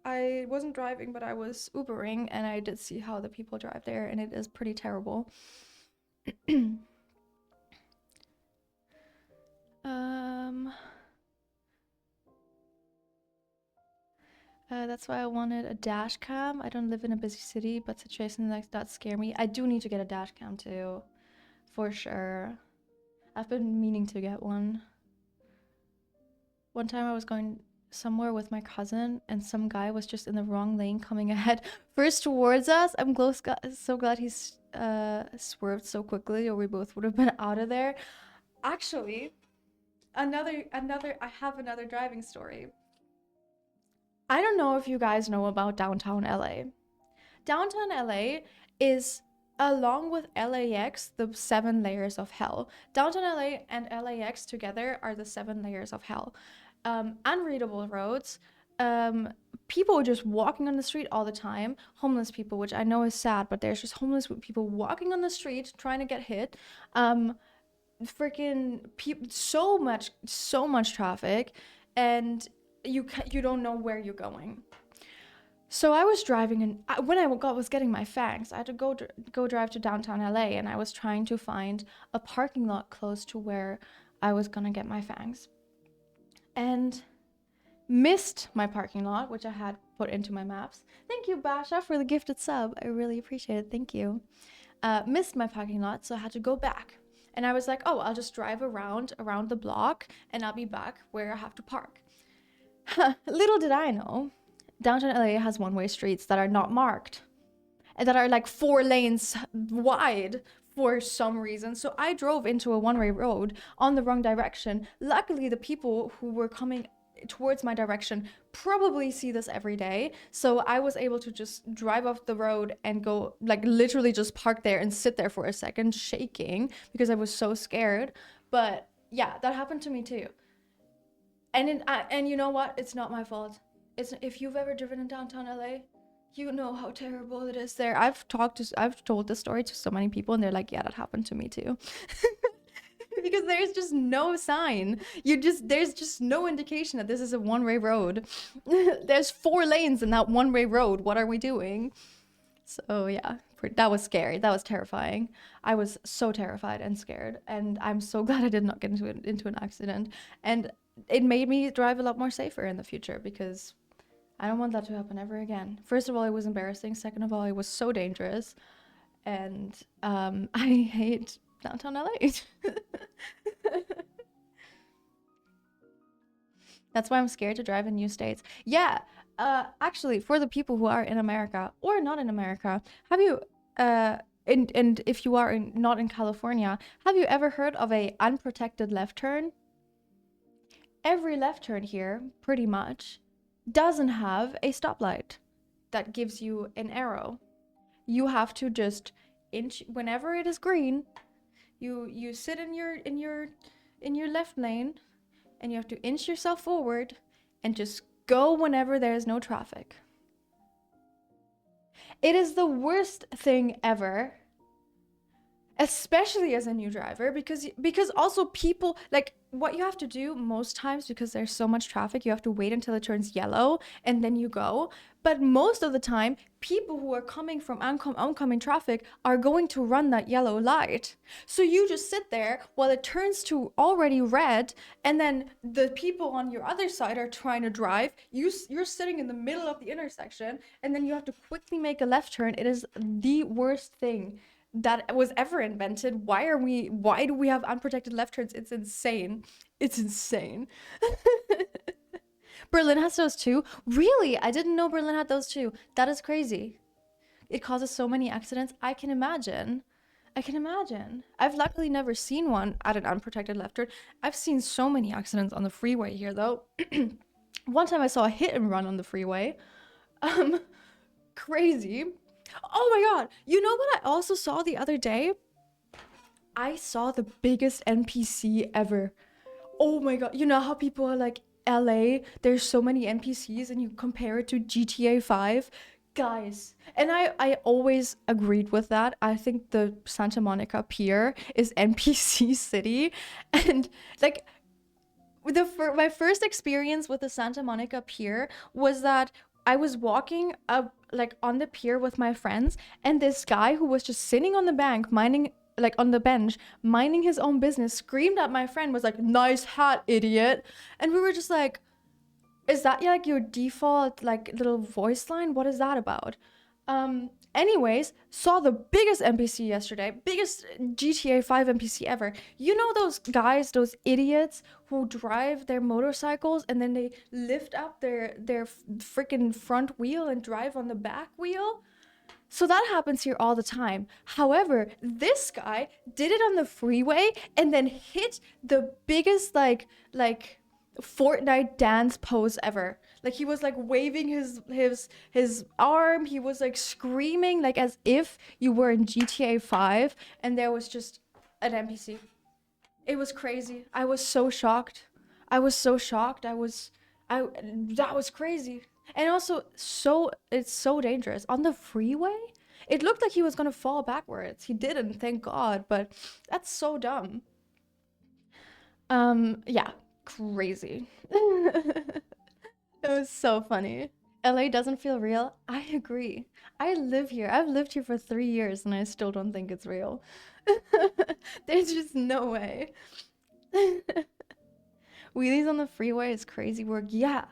Speaker 2: I wasn't driving, but I was Ubering, and I did see how the people drive there, and it is pretty terrible. That's why I wanted a dash cam. I don't live in a busy city, but situations like that scare me. I do need to get a dash cam too, for sure. I've been meaning to get one. One time I was going somewhere with my cousin and some guy was just in the wrong lane coming ahead first towards us. I'm so glad he's swerved so quickly or we both would have been out of there. Actually, I have another driving story. I don't know if you guys know about downtown LA. Downtown LA is, along with LAX, the 7 layers of hell. Downtown LA and LAX together are the 7 layers of hell. Unreadable roads, people just walking on the street all the time, homeless people, which I know is sad, but there's just homeless people walking on the street trying to get hit, freaking people, so much traffic, and you don't know where you're going. So I was driving, and when I was getting my fangs, I had to go drive to downtown LA, and I was trying to find a parking lot close to where I was gonna get my fangs, and missed my parking lot, which I had put into my maps. Thank you, Basha, for the gifted sub. I really appreciate it. Thank you. Missed my parking lot, so I had to go back. And I was like, oh, I'll just drive around the block, and I'll be back where I have to park. Little did I know, downtown LA has one-way streets that are not marked, and that are like 4 lanes wide for some reason. So I drove into a one-way road on the wrong direction. Luckily, the people who were coming towards my direction probably see this every day, so I was able to just drive off the road and go, like, literally just park there and sit there for a second shaking because I was so scared. But yeah, that happened to me too. And you know what, it's not my fault. If you've ever driven in downtown LA, you know how terrible it is there. I've told this story to so many people, and they're like, yeah, that happened to me too. Because there's just no sign. There's just no indication that this is a one-way road. There's 4 lanes in that one-way road. What are we doing? So yeah, that was scary. That was terrifying. I was so terrified and scared, and I'm so glad I did not get into an accident. And it made me drive a lot more safer in the future, because I don't want that to happen ever again. First of all, it was embarrassing. Second of all, it was so dangerous. And I hate downtown LA. That's why I'm scared to drive in new states. Yeah, actually, for the people who are in America or not in America, have you, and if you are not in California, have you ever heard of a unprotected left turn? Every left turn here, pretty much, doesn't have a stoplight that gives you an arrow. You have to just inch whenever it is green. You sit in your left lane, and you have to inch yourself forward and just go whenever there is no traffic. It is the worst thing ever, especially as a new driver, because also people, like, what you have to do most times, because there's so much traffic, you have to wait until it turns yellow and then you go. But most of the time, people who are coming from oncoming traffic are going to run that yellow light. So you just sit there while it turns to already red, and then the people on your other side are trying to drive. You're sitting in the middle of the intersection, and then you have to quickly make a left turn. It is the worst thing that was ever invented. Why do we have unprotected left turns? It's insane. It's insane. Berlin has those too? Really? I didn't know Berlin had those too. That is crazy. It causes so many accidents. I can imagine. I've luckily never seen one at an unprotected left turn. I've seen so many accidents on the freeway here though. One time I saw a hit and run on the freeway. Crazy. Oh my god, you know what I also saw the other day? I saw the biggest NPC ever. Oh my god, you know how people are like, LA, there's so many NPCs, and you compare it to GTA 5? Guys, and I always agreed with that. I think the Santa Monica Pier is NPC city, and like my first experience with the Santa Monica Pier was that I was walking up, like, on the pier with my friends, and this guy who was just sitting on the bank on the bench minding his own business screamed at my friend, was like, "Nice hat, idiot." And we were just like, is that like your default like little voice line? What is that about? Anyways, saw the biggest NPC yesterday, biggest GTA 5 NPC ever. You know those guys, those idiots who drive their motorcycles and then they lift up their freaking front wheel and drive on the back wheel? So that happens here all the time. However, this guy did it on the freeway and then hit the biggest like Fortnite dance pose ever. Like he was like waving his arm, he was like screaming like as if you were in GTA 5 and there was just an NPC. It was crazy. I was so shocked. That was crazy. And also it's so dangerous. On the freeway, it looked like he was gonna fall backwards. He didn't, thank God, but that's so dumb. Yeah, crazy. It was so funny. LA doesn't feel real. I agree. I live here. I've lived here for 3 years and I still don't think it's real. There's just no way. Wheelies on the freeway is crazy work. Yeah.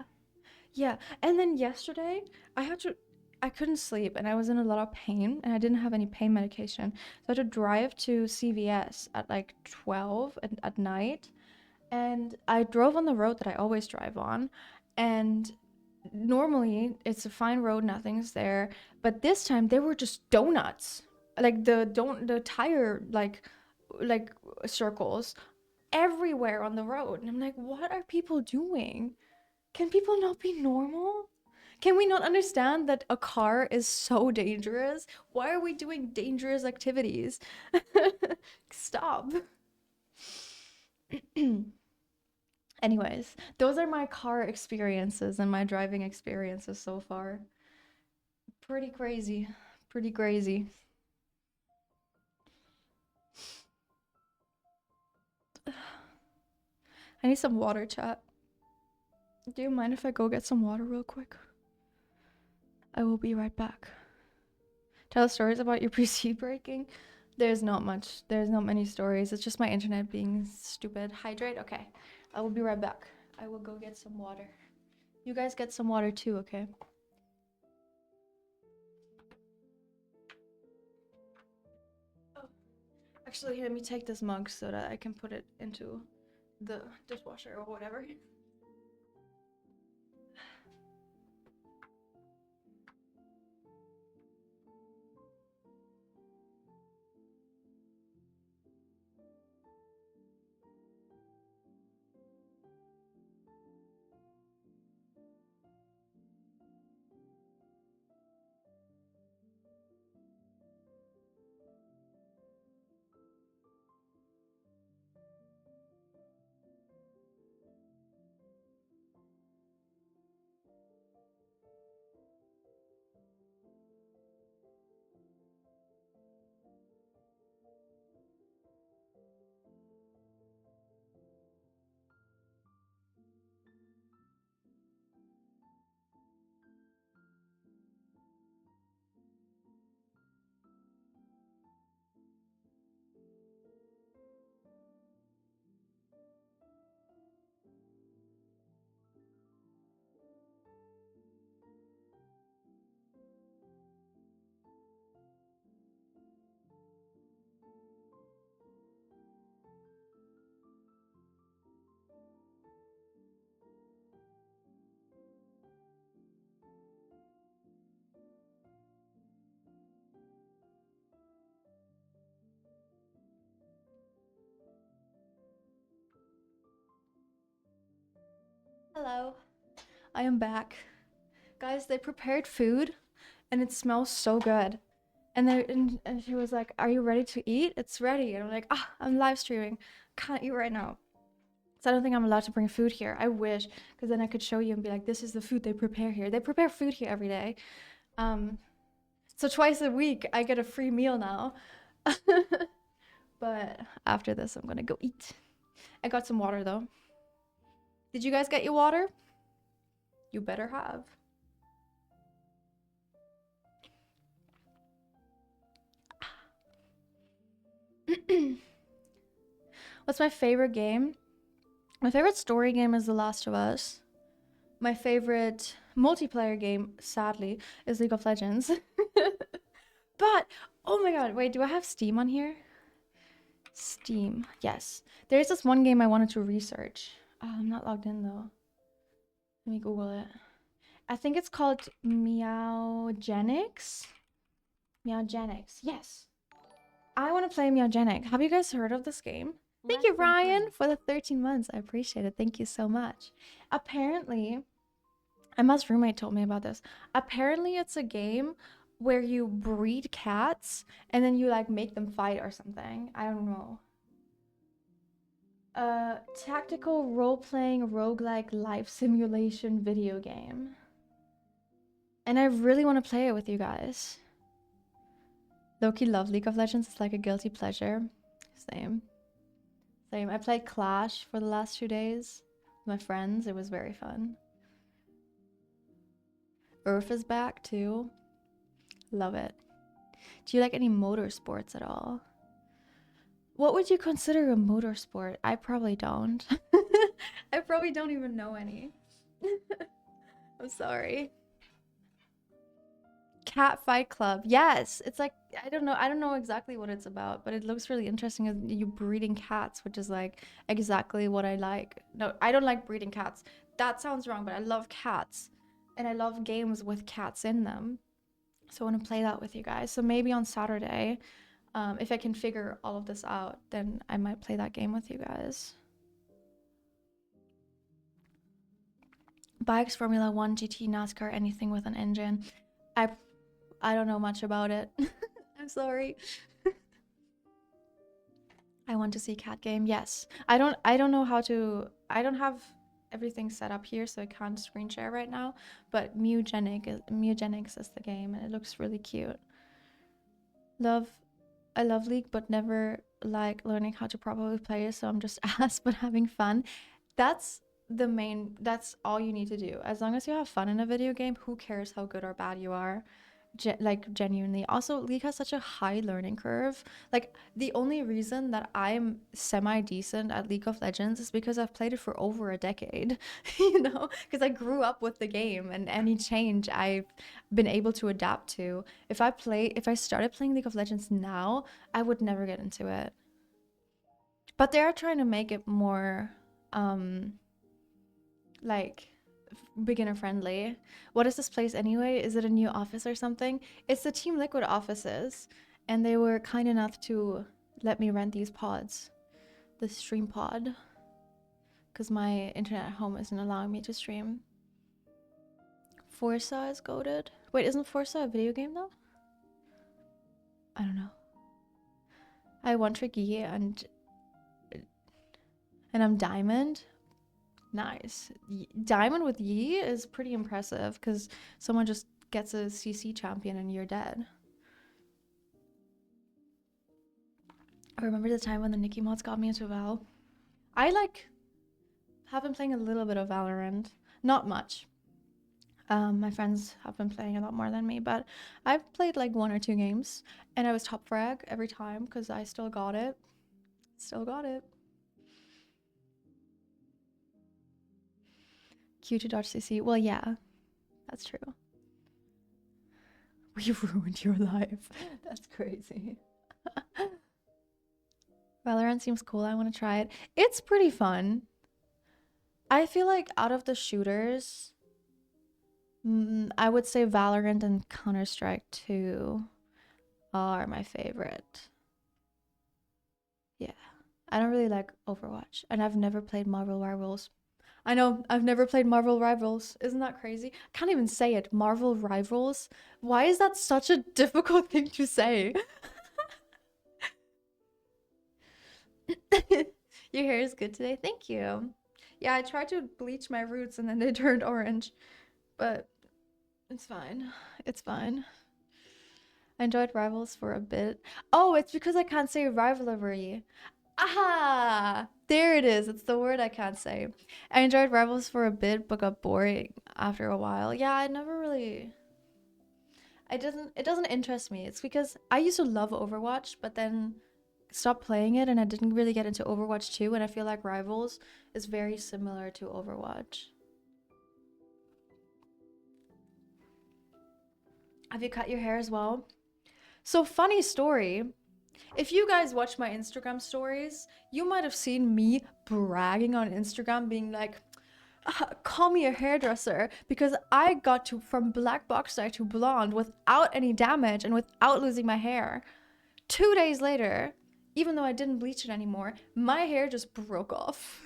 Speaker 2: Yeah. And then yesterday, I couldn't sleep and I was in a lot of pain and I didn't have any pain medication. So I had to drive to CVS at like 12 at night. And I drove on the road that I always drive on. And normally it's a fine road, nothing's there. But this time there were just donuts. Like the tire like circles everywhere on the road. And I'm like, what are people doing? Can people not be normal? Can we not understand that a car is so dangerous? Why are we doing dangerous activities? Stop. Anyways, those are my car experiences and my driving experiences so far. Pretty crazy. Pretty crazy. I need some water, chat. Do you mind if I go get some water real quick? I will be right back. Tell stories about your PC breaking. There's not much. There's not many stories. It's just my internet being stupid. Hydrate? Okay. I will be right back. I will go get some water. You guys get some water too, okay? Oh, actually, let me take this mug so that I can put it into the dishwasher or whatever. Hello. I am back. Guys, they prepared food and it smells so good. And she was like, "Are you ready to eat? It's ready." And I'm like, "Ah, I'm live streaming. Can't eat right now." So I don't think I'm allowed to bring food here. I wish, because then I could show you and be like, "This is the food they prepare here." They prepare food here every day. So twice a week I get a free meal now. But after this, I'm gonna go eat. I got some water though. Did you guys get your water? You better have. What's my favorite game? My favorite story game is The Last of Us. My favorite multiplayer game, sadly, is League of Legends. But oh my god, wait, do I have Steam on here? Steam, yes. There's this one game I wanted to research. Oh, I'm not logged in though. Let me Google it. I think it's called Meowgenics. Meowgenics, yes. I want to play Meowgenic. Have you guys heard of this game? Thank you, Ryan, for the 13 months. I appreciate it. Thank you so much. Apparently, Emma's roommate told me about this. Apparently, it's a game where you breed cats and then you like make them fight or something. I don't know. Tactical role-playing roguelike life simulation video game. And I really want to play it with you guys. Loki love League of Legends. It's like a guilty pleasure. Same. Same. I played Clash for the last 2 days with my friends. It was very fun. Earth is back too. Love it. Do you like any motorsports at all? What would you consider a motorsport? I probably don't. I probably don't even know any. I'm sorry. Cat Fight Club. Yes, it's like I don't know exactly what it's about, but it looks really interesting. You breeding cats, which is like exactly what I like. No, I don't like breeding cats. That sounds wrong, but I love cats. And I love games with cats in them. So I want to play that with you guys. So maybe on Saturday, if I can figure all of this out, then I might play that game with you guys. Bikes, Formula 1, GT, NASCAR, anything with an engine. I don't know much about it. I'm sorry. I want to see cat game. Yes. I don't know how to. I don't have everything set up here, so I can't screen share right now. But Meowgenics is the game, and it looks really cute. I love League, but never like learning how to properly play it. So I'm just ass, but having fun. That's all you need to do. As long as you have fun in a video game, who cares how good or bad you are? Like genuinely. Also, League has such a high learning curve. Like the only reason that I'm semi decent at League of Legends is because I've played it for over a decade. You know, because I grew up with the game, and any change I've been able to adapt to. If I started playing League of Legends now, I would never get into it. But they are trying to make it more like beginner friendly. What is this place anyway? Is it a new office or something? It's the Team Liquid offices, and they were kind enough to let me rent these pods, the stream pod, because my internet at home isn't allowing me to stream. Forza is goated. Wait, isn't Forza a video game though? I don't know. I one trick Yi and I'm Diamond. Nice. Diamond with Yi is pretty impressive because someone just gets a CC champion and you're dead. I remember the time when the Nikki mods got me into Val. I have been playing a little bit of Valorant. Not much. My friends have been playing a lot more than me, but I've played like 1 or 2 games and I was top frag every time because I still got it. Still got it. Q to dodge CC. Well, yeah, that's true. We ruined your life. That's crazy. Valorant seems cool. I want to try it. It's pretty fun. I feel like out of the shooters, I would say Valorant and Counter-Strike 2 are my favorite. Yeah. I don't really like Overwatch, and I've never played Marvel Rivals. I know, I've never played Marvel Rivals. Isn't that crazy? I can't even say it. Marvel Rivals? Why is that such a difficult thing to say? Your hair is good today. Thank you. Yeah, I tried to bleach my roots and then they turned orange. But it's fine. It's fine. I enjoyed Rivals for a bit. Oh, it's because I can't say rivalry. Aha! There it is. It's the word I can't say. I enjoyed Rivals for a bit, but got boring after a while. Yeah, I never really... It doesn't interest me. It's because I used to love Overwatch, but then stopped playing it and I didn't really get into Overwatch 2, and I feel like Rivals is very similar to Overwatch. Have you cut your hair as well? So funny story. If you guys watch my Instagram stories, you might have seen me bragging on Instagram being like, call me a hairdresser because I got to from black box dye to blonde without any damage and without losing my hair. 2 days later, even though I didn't bleach it anymore, my hair just broke off.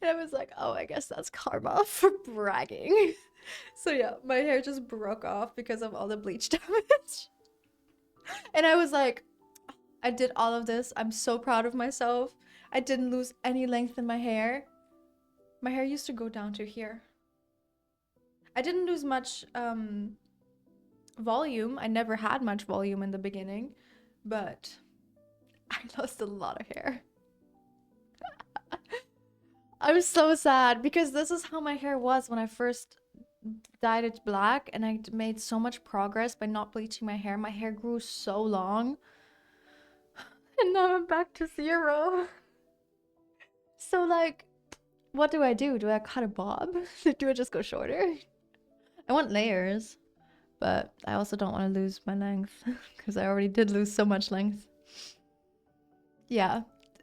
Speaker 2: And I was like, oh, I guess that's karma for bragging. So yeah, my hair just broke off because of all the bleach damage. And I was like, I did all of this. I'm so proud of myself. I didn't lose any length in my hair. My hair used to go down to here. I didn't lose much volume. I never had much volume in the beginning, but I lost a lot of hair. I'm so sad because this is how my hair was when I first dyed it black, and I made so much progress by not bleaching my hair. My hair grew so long, and now I'm back to 0. So like, what do I do? Do I cut a bob? Do I just go shorter? I want layers, but I also don't want to lose my length because I already did lose so much length. Yeah,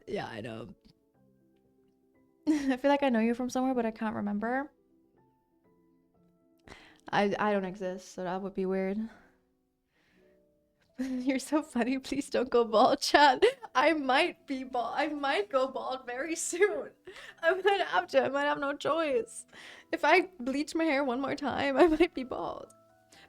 Speaker 2: I know. I feel like I know you from somewhere, but I can't remember. I don't exist, so that would be weird. You're so funny. Please don't go bald, chat. I might be bald. I might go bald very soon. I might have to. I might have no choice. If I bleach my hair one more time, I might be bald.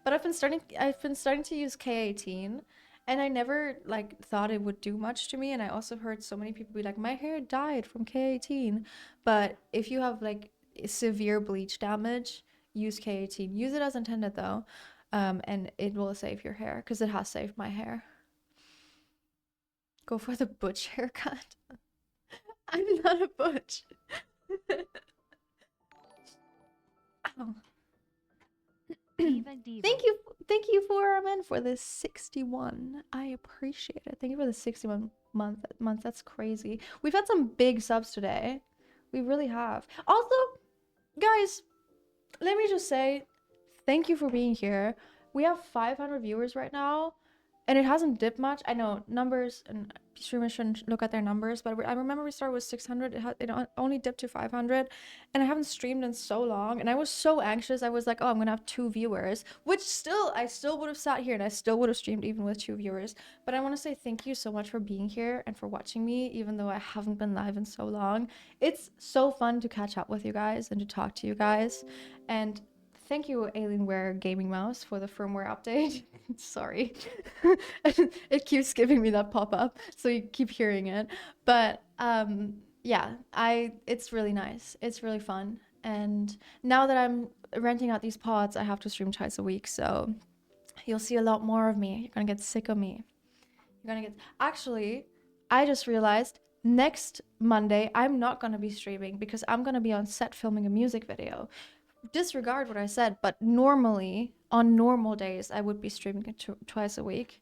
Speaker 2: But I've been starting to use K18, and I never like thought it would do much to me. And I also heard so many people be like, my hair died from K18. But if you have like severe bleach damage, use K18. Use it as intended though. And it will save your hair because it has saved my hair. Go for the butch haircut. I'm not a butch. Oh.
Speaker 3: Diva, diva.
Speaker 2: Thank you for the 61. I appreciate it. Thank you for the 61 month. That's crazy. We've had some big subs today. We really have. Also, guys, let me just say thank you for being here. We have 500 viewers right now, and it hasn't dipped much. I know numbers, and streamers shouldn't look at their numbers, but I remember we started with 600. It only dipped to 500, and I haven't streamed in so long, and I was so anxious. I was like, oh, I'm gonna have 2 viewers, which I still would have sat here and I still would have streamed even with 2 viewers. But I want to say thank you so much for being here and for watching me, even though I haven't been live in so long. It's so fun to catch up with you guys and to talk to you guys, and thank you, Alienware Gaming Mouse, for the firmware update. Sorry. It keeps giving me that pop-up, so you keep hearing it. But yeah, it's really nice. It's really fun. And now that I'm renting out these pods, I have to stream twice a week, so you'll see a lot more of me. You're gonna get sick of me. Actually, I just realized next Monday I'm not gonna be streaming because I'm gonna be on set filming a music video. Disregard what I said, but normally on normal days I would be streaming it twice a week,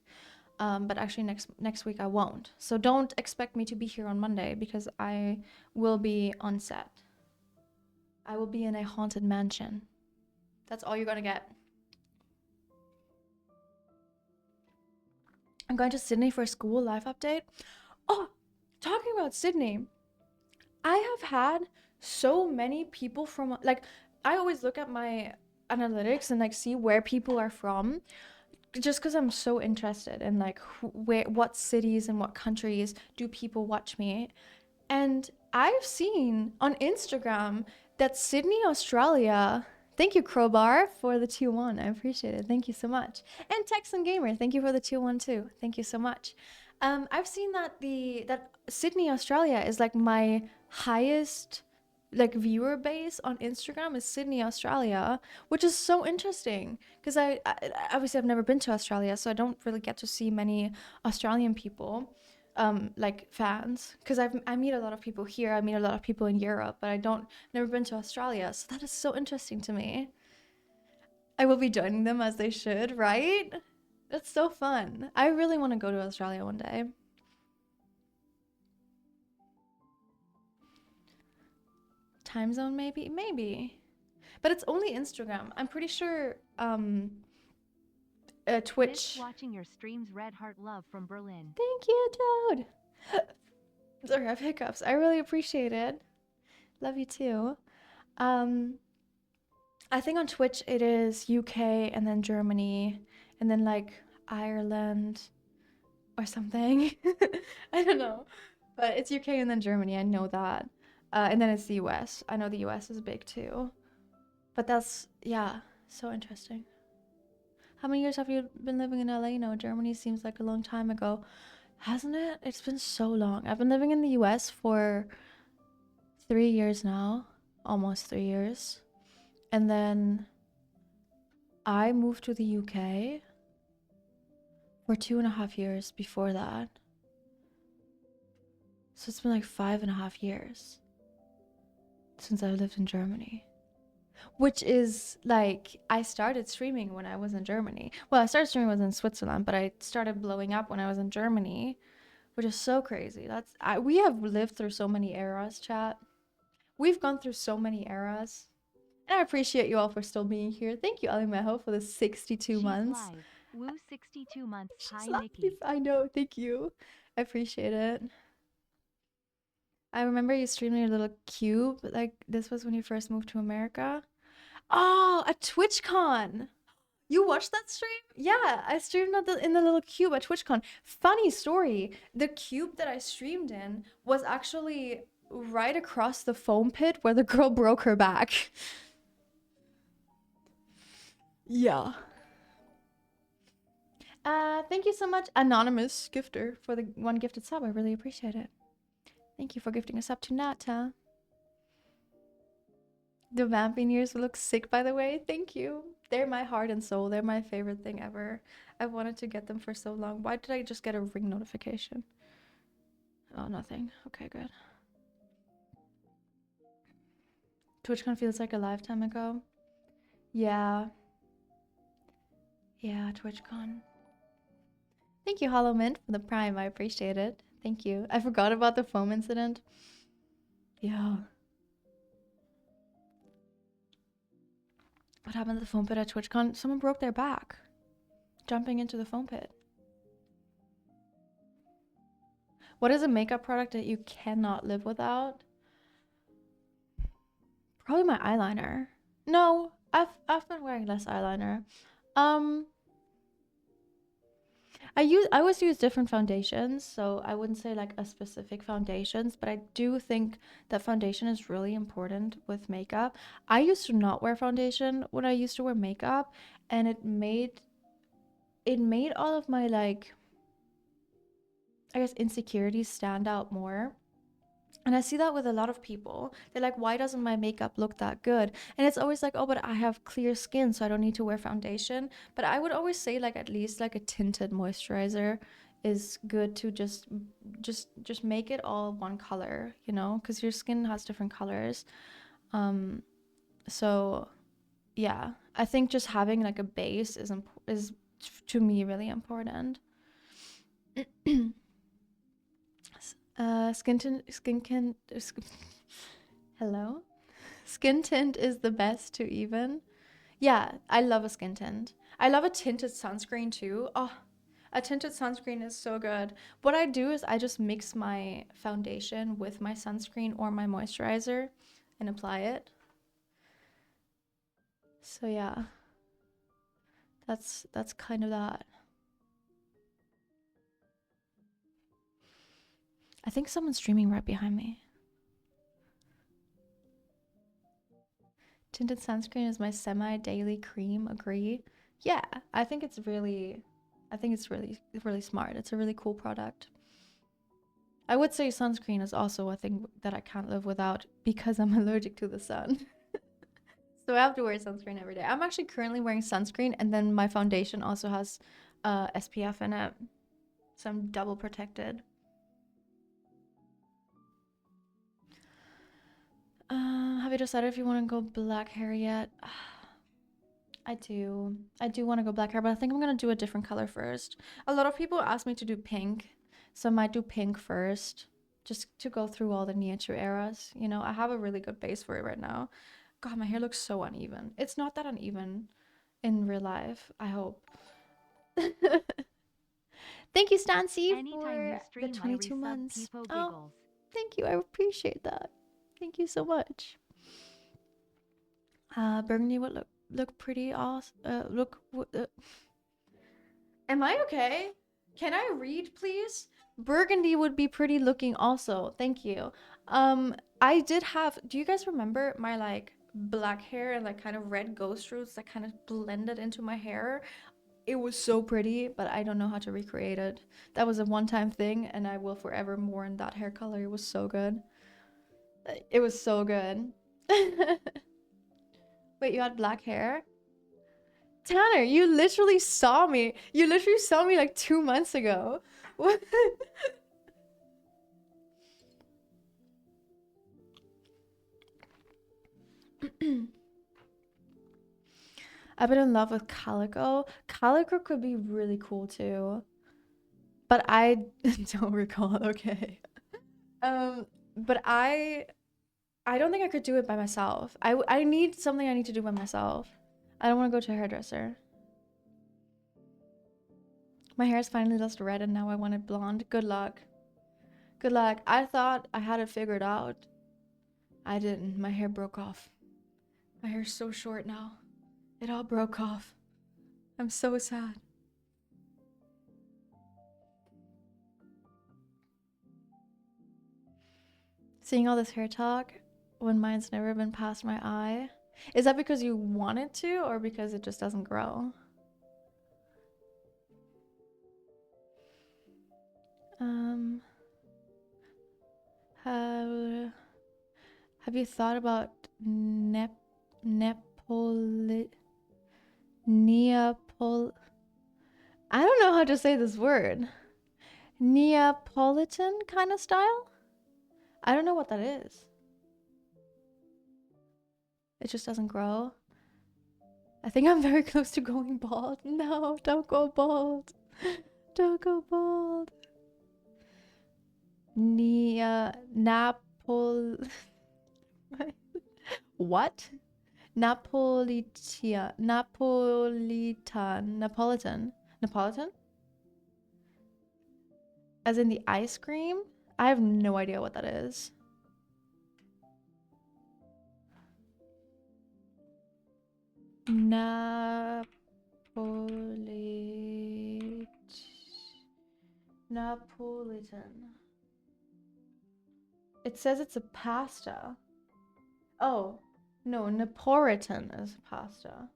Speaker 2: but actually next week I won't. So don't expect me to be here on Monday because I will be on set. I will be in a haunted mansion. That's all you're gonna get. I'm going to Sydney for a school life update. Oh, talking about Sydney, I have had so many people from like, I always look at my analytics and like see where people are from, just because I'm so interested in like what cities and what countries do people watch me. And I've seen on Instagram that Sydney, Australia. Thank you, Crowbar, for the 2-1. I appreciate it. Thank you so much. And Texan Gamer, thank you for the 2-1 too. Thank you so much. I've seen that that Sydney, Australia is like my highest like viewer base on Instagram is Sydney, Australia, which is so interesting because I obviously I've never been to Australia, so I don't really get to see many Australian people like fans, because I meet a lot of people here, I meet a lot of people in Europe, but never been to Australia, so that is so interesting to me. I will be joining them as they should, right? That's so fun. I really want to go to Australia one day. Time zone, maybe, but it's only Instagram. I'm pretty sure
Speaker 3: Miss
Speaker 2: Twitch.
Speaker 3: watching your streams. Red heart love from Berlin.
Speaker 2: Thank you, dude. Sorry, I have hiccups. I really appreciate it. Love you too. I think on Twitch it is UK and then Germany and then like Ireland or something. I don't know. But it's UK and then Germany. I know that. And then it's the US. I know the US is big too. But that's, yeah, so interesting. How many years have you been living in LA now? Germany seems like a long time ago. Hasn't it? It's been so long. I've been living in the US for 3 years now. Almost 3 years. And then I moved to the UK for 2.5 years before that. So it's been like 5.5 years since I lived in Germany. Which is like, I started streaming when I was in Germany. Well, I started streaming when I was in Switzerland, but I started blowing up when I was in Germany, which is so crazy. We have lived through so many eras, chat. We've gone through so many eras. And I appreciate you all for still being here. Thank you, Ali Meho, for the 62
Speaker 3: She's
Speaker 2: months.
Speaker 3: live. Woo 62 months. Hi,
Speaker 2: She's live.
Speaker 3: Nikki.
Speaker 2: I know, thank you. I appreciate it. I remember you streaming your little cube. Like, this was when you first moved to America. Oh, a TwitchCon. You watched that stream? Yeah, I streamed in the little cube at TwitchCon. Funny story. The cube that I streamed in was actually right across the foam pit where the girl broke her back. Yeah. Thank you so much, Anonymous Gifter, for the 1 gifted sub. I really appreciate it. Thank you for gifting a sub to Nata. The vamping ears look sick, by the way. Thank you. They're my heart and soul. They're my favorite thing ever. I've wanted to get them for so long. Why did I just get a ring notification? Oh, nothing. Okay, good. TwitchCon feels like a lifetime ago. Yeah. Yeah, TwitchCon. Thank you, Hollow Mint, for the Prime. I appreciate it. Thank you. I forgot about the foam incident. Yeah. What happened to the foam pit at TwitchCon? Someone broke their back jumping into the foam pit. What is a makeup product that you cannot live without? Probably my eyeliner. No, I've been wearing less eyeliner. I always use different foundations, so I wouldn't say like a specific foundations, but I do think that foundation is really important with makeup. I used to not wear foundation when I used to wear makeup, and it made all of my, like, I guess, insecurities stand out more. And I see that with a lot of people. They're like, why doesn't my makeup look that good? And it's always like, oh, but I have clear skin, so I don't need to wear foundation. But I would always say, like, at least like a tinted moisturizer is good to just make it all one color, you know, because your skin has different colors. So yeah, I think just having like a base is to me really important. Hello? Skin tint is the best to even. Yeah, I love a skin tint. I love a tinted sunscreen too. Oh, a tinted sunscreen is so good. What I do is I just mix my foundation with my sunscreen or my moisturizer and apply it. So yeah, that's kind of that. I think someone's streaming right behind me. Tinted sunscreen is my semi-daily cream. Agree? Yeah, I think it's really smart. It's a really cool product. I would say sunscreen is also a thing that I can't live without because I'm allergic to the sun. So I have to wear sunscreen every day. I'm actually currently wearing sunscreen, and then my foundation also has SPF in it. So I'm double protected. Have you decided if you want to go black hair yet? I do want to go black hair, but I think I'm going to do a different color first. A lot of people ask me to do pink, so I might do pink first, just to go through all the Nihachu eras. You know, I have a really good base for it right now. God, my hair looks so uneven. It's not that uneven in real life, I hope. Thank you, Stancy,
Speaker 3: Anytime you
Speaker 2: for the
Speaker 3: stream, I
Speaker 2: 22
Speaker 3: resub
Speaker 2: months.
Speaker 3: Peepo
Speaker 2: Oh,
Speaker 3: giggles.
Speaker 2: thank you. I appreciate that. Thank you so much. Burgundy would look pretty awesome. Am I okay? Can I read, please? Burgundy would be pretty looking also. Thank you. I did have, do you guys remember my like black hair and like kind of red ghost roots that kind of blended into my hair? It was so pretty, but I don't know how to recreate it. That was a one-time thing, and I will forever mourn that hair color. It was so good. It was so good. Wait, you had black hair? Tanner, you literally saw me. You literally saw me like 2 months ago. What? I've been in love with Calico. Calico could be really cool too. But I don't recall. Okay. But I don't think I could do it by myself. I need something I need to do by myself. I don't want to go to a hairdresser. My hair is finally just red and now I want it blonde. Good luck. Good luck. I thought I had it figured out. I didn't. My hair broke off. My hair's so short now. It all broke off. I'm so sad. Seeing all this hair talk when mine's never been past my eye. Is that because you want it to or because it just doesn't grow? Have you thought about Neapol? I don't know how to say this word. Neapolitan kind of style? I don't know what that is. It just doesn't grow. I think I'm very close to going bald. No, don't go bald. Don't go bald. Napol. What? Napolitan. As in the ice cream? I have no idea what that is. Napolitan. It says it's a pasta. Oh, no, Napolitan is pasta.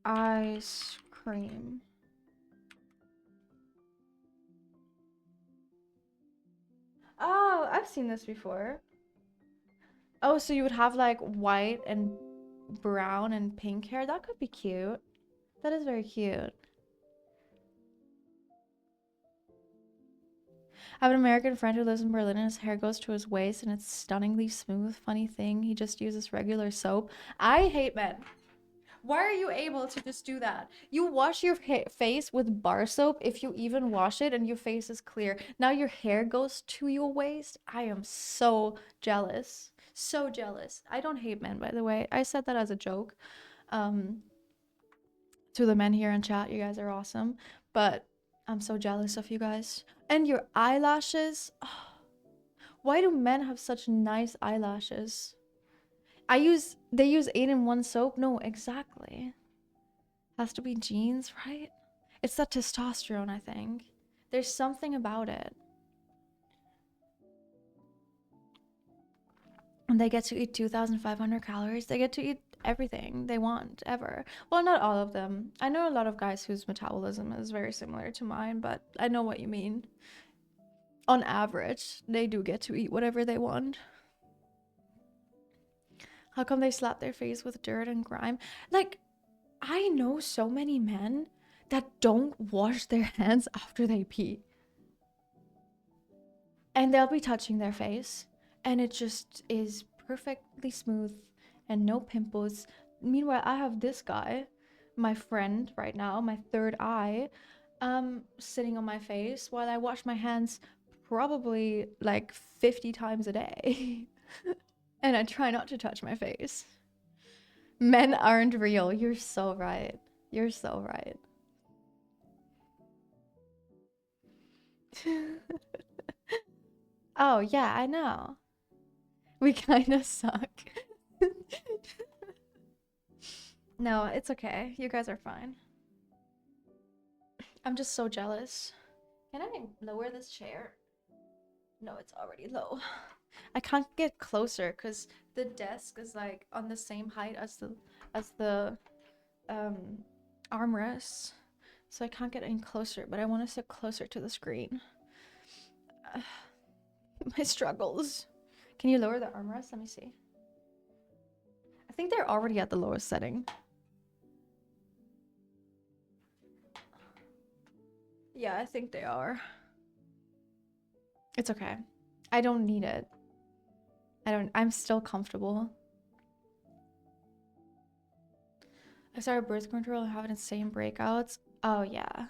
Speaker 2: Ice cream. Oh, I've seen this before. Oh, so you would have like white and brown and pink hair. That could be cute. That is very cute. I have an American friend who lives in Berlin and his hair goes to his waist and it's stunningly smooth. Funny thing, he just uses regular soap. I hate men. Why are you able to just do that? You wash your face with bar soap if you even wash it and your face is clear. Now your hair goes to your waist. I am so jealous. So jealous. I don't hate men, by the way. I said that as a joke. To the men here in chat, you guys are awesome. But I'm so jealous of you guys. And your eyelashes. Oh, why do men have such nice eyelashes? They use 8-in-1 soap? No, exactly. Has to be jeans, right? It's that testosterone, I think. There's something about it. And they get to eat 2,500 calories. They get to eat everything they want, ever. Well, not all of them. I know a lot of guys whose metabolism is very similar to mine, but I know what you mean. On average, they do get to eat whatever they want. How come they slap their face with dirt and grime? Like, I know so many men that don't wash their hands after they pee. And they'll be touching their face, and it just is perfectly smooth and no pimples. Meanwhile, I have this guy, my friend right now, my third eye, sitting on my face while I wash my hands probably like 50 times a day. And I try not to touch my face. Men aren't real. You're so right. You're so right. Oh, yeah, I know. We kind of suck. No, it's okay. You guys are fine. I'm just so jealous. Can I lower this chair? No, it's already low. I can't get closer because the desk is like on the same height as the armrest. So I can't get any closer, but I want to sit closer to the screen. My struggles. Can you lower the armrest? Let me see. I think they're already at the lowest setting. Yeah, I think they are. It's okay. I don't need it. I'm still comfortable. I started birth control and having the same breakouts. Oh yeah.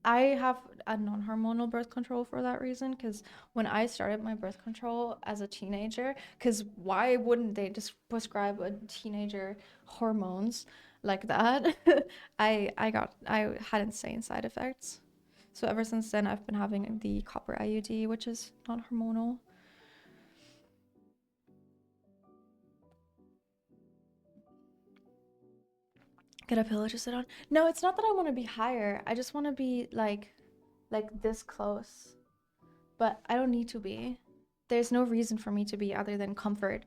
Speaker 2: I have a non-hormonal birth control for that reason, because when I started my birth control as a teenager, because why wouldn't they just prescribe a teenager hormones like that? I had insane side effects. So ever since then, I've been having the copper IUD, which is non-hormonal. Get a pillow to sit on? No, it's not that I want to be higher. I just want to be like this close. But I don't need to be. There's no reason for me to be other than comfort.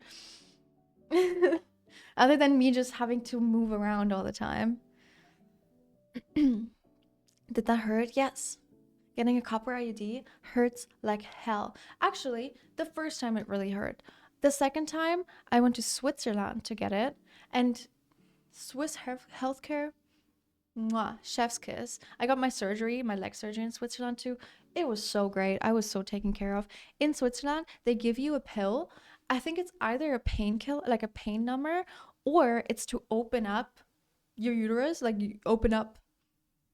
Speaker 2: Other than me just having to move around all the time. Did that hurt? Yes. Getting a copper IUD hurts like hell. Actually, the first time it really hurt. The second time, I went to Switzerland to get it. And Swiss healthcare, mwah, chef's kiss. I got my leg surgery in Switzerland too. It was so great. I was so taken care of. In Switzerland, they give you a pill. I think it's either a painkiller, like a pain number, or it's to open up your uterus, like you open up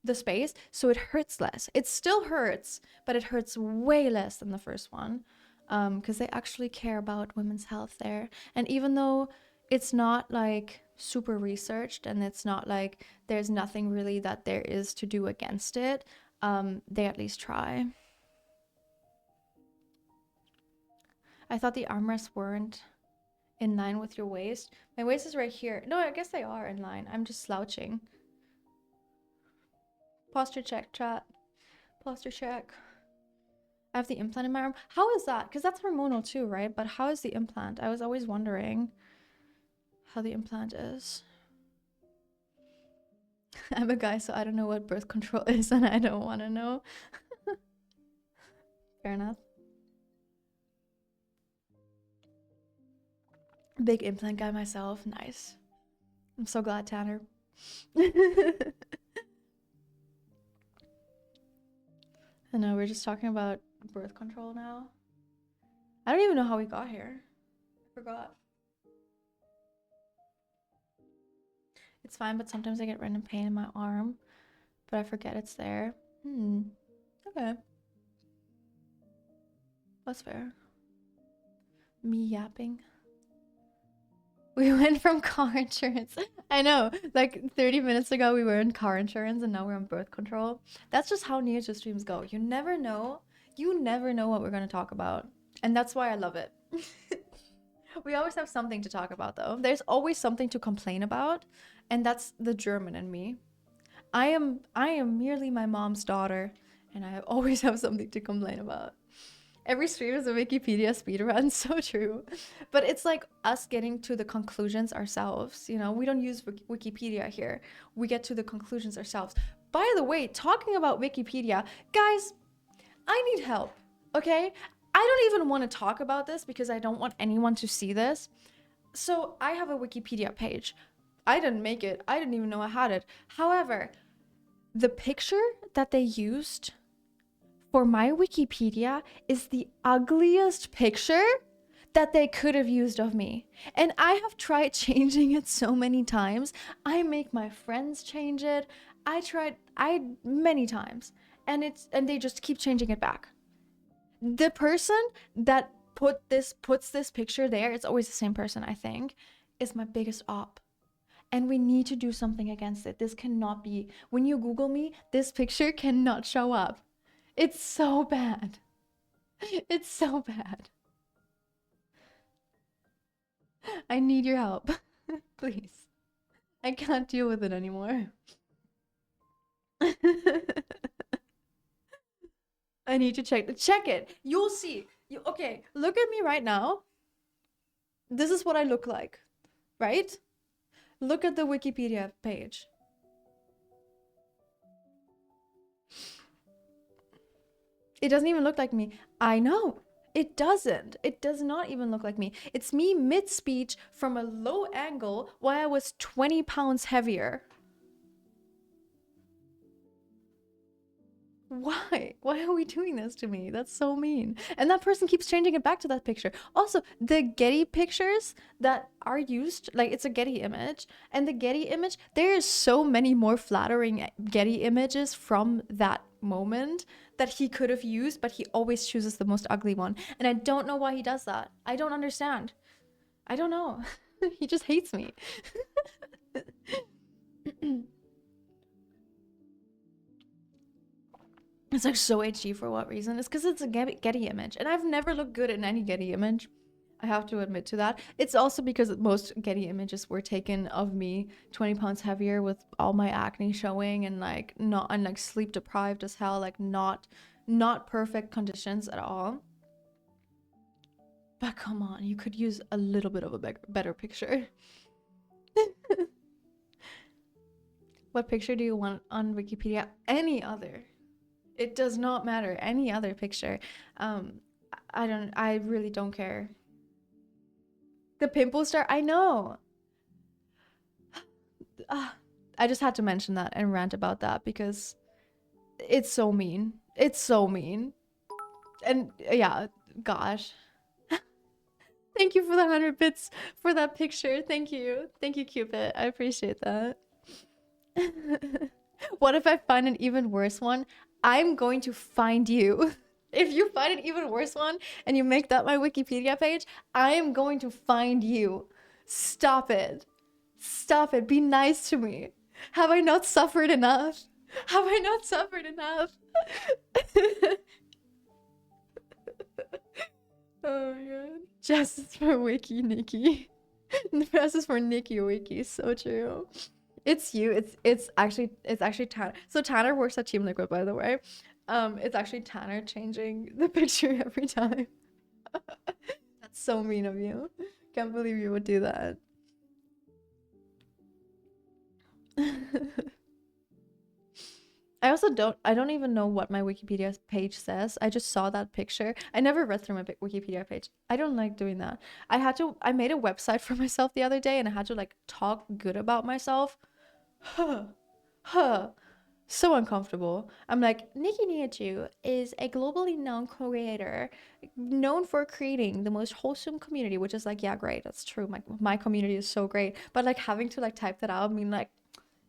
Speaker 2: the space so it hurts less. It still hurts, but it hurts way less than the first one, because they actually care about women's health there. And even though it's not like super researched and it's not like there's nothing really that there is to do against it, they at least try. I thought the armrests weren't in line with your waist. My waist is right here. No, I guess they are in line. I'm just slouching. Posture check, chat. Posture check. I have the implant in my arm. How is that? Because that's hormonal too, right? But how is the implant? I was always wondering how the implant is. I'm a guy, so I don't know what birth control is, and I don't want to know. Fair enough. Big implant guy myself. Nice. I'm so glad, Tanner. I know, we're just talking about birth control now. I don't even know how we got here. I forgot. It's fine, but sometimes I get random pain in my arm, but I forget it's there. Okay. That's fair. Me yapping. We went from car insurance. I know, like 30 minutes ago we were in car insurance and now we're on birth control. That's just how Nihachu streams go. You never know. You never know what we're going to talk about. And that's why I love it. We always have something to talk about though. There's always something to complain about. And that's the German in me. I am merely my mom's daughter. And I always have something to complain about. Every stream is a Wikipedia speedrun, so true. But it's like us getting to the conclusions ourselves. You know, we don't use Wikipedia here. We get to the conclusions ourselves. By the way, talking about Wikipedia, guys, I need help, okay? I don't even want to talk about this because I don't want anyone to see this. So I have a Wikipedia page. I didn't make it. I didn't even know I had it. However, the picture that they used for my Wikipedia is the ugliest picture that they could have used of me. And I have tried changing it so many times. I make my friends change it. I many times. And they just keep changing it back. The person that puts this picture there, it's always the same person, I think, is my biggest op. And we need to do something against it. This cannot be, when you Google me, this picture cannot show up. It's so bad. It's so bad. I need your help. Please. I can't deal with it anymore. I need to check it. You'll see. Okay, look at me right now. This is what I look like, right? Look at the Wikipedia page. It doesn't even look like me. I know. It doesn't. It does not even look like me. It's me mid-speech from a low angle while I was 20 pounds heavier. Why? Why are we doing this to me? That's so mean. And that person keeps changing it back to that picture. Also, the Getty pictures that are used, like it's a Getty image, and the Getty image, there's so many more flattering Getty images from that moment that he could have used, but he always chooses the most ugly one. And I don't know why he does that. I don't understand. I don't know. He just hates me. It's like so HG for what reason? It's because it's a Getty image. And I've never looked good in any Getty image. I have to admit to that. It's also because most Getty images were taken of me 20 pounds heavier with all my acne showing and like sleep deprived as hell, like not perfect conditions at all. But come on, you could use a little bit of a better picture. What picture do you want on Wikipedia? Any other. It does not matter. Any other picture. I really don't care. The pimple star, I know. I just had to mention that and rant about that because it's so mean. It's so mean. And yeah, gosh. Thank you for the 100 bits for that picture. Thank you. Thank you, Cupid. I appreciate that. What if I find an even worse one? I'm going to find you. If you find an even worse one and you make that my Wikipedia page, I am going to find you. Stop it. Stop it. Be nice to me. Have I not suffered enough? Have I not suffered enough? Oh my god. Justice for Wiki Nikki. Justice for Nikki Wiki. So true. It's you. It's actually Tanner. So Tanner works at Team Liquid, by the way. It's actually Tanner changing the picture every time. That's so mean of you. Can't believe you would do that. I don't even know what my Wikipedia page says. I just saw that picture. I never read through my Wikipedia page. I don't like doing that. I made a website for myself the other day and I had to like talk good about myself. So uncomfortable. I'm like, Nikki Nihachu is a globally known creator known for creating the most wholesome community, which is like, yeah, great, that's true. My community is so great. But like having to like type that out, I mean like,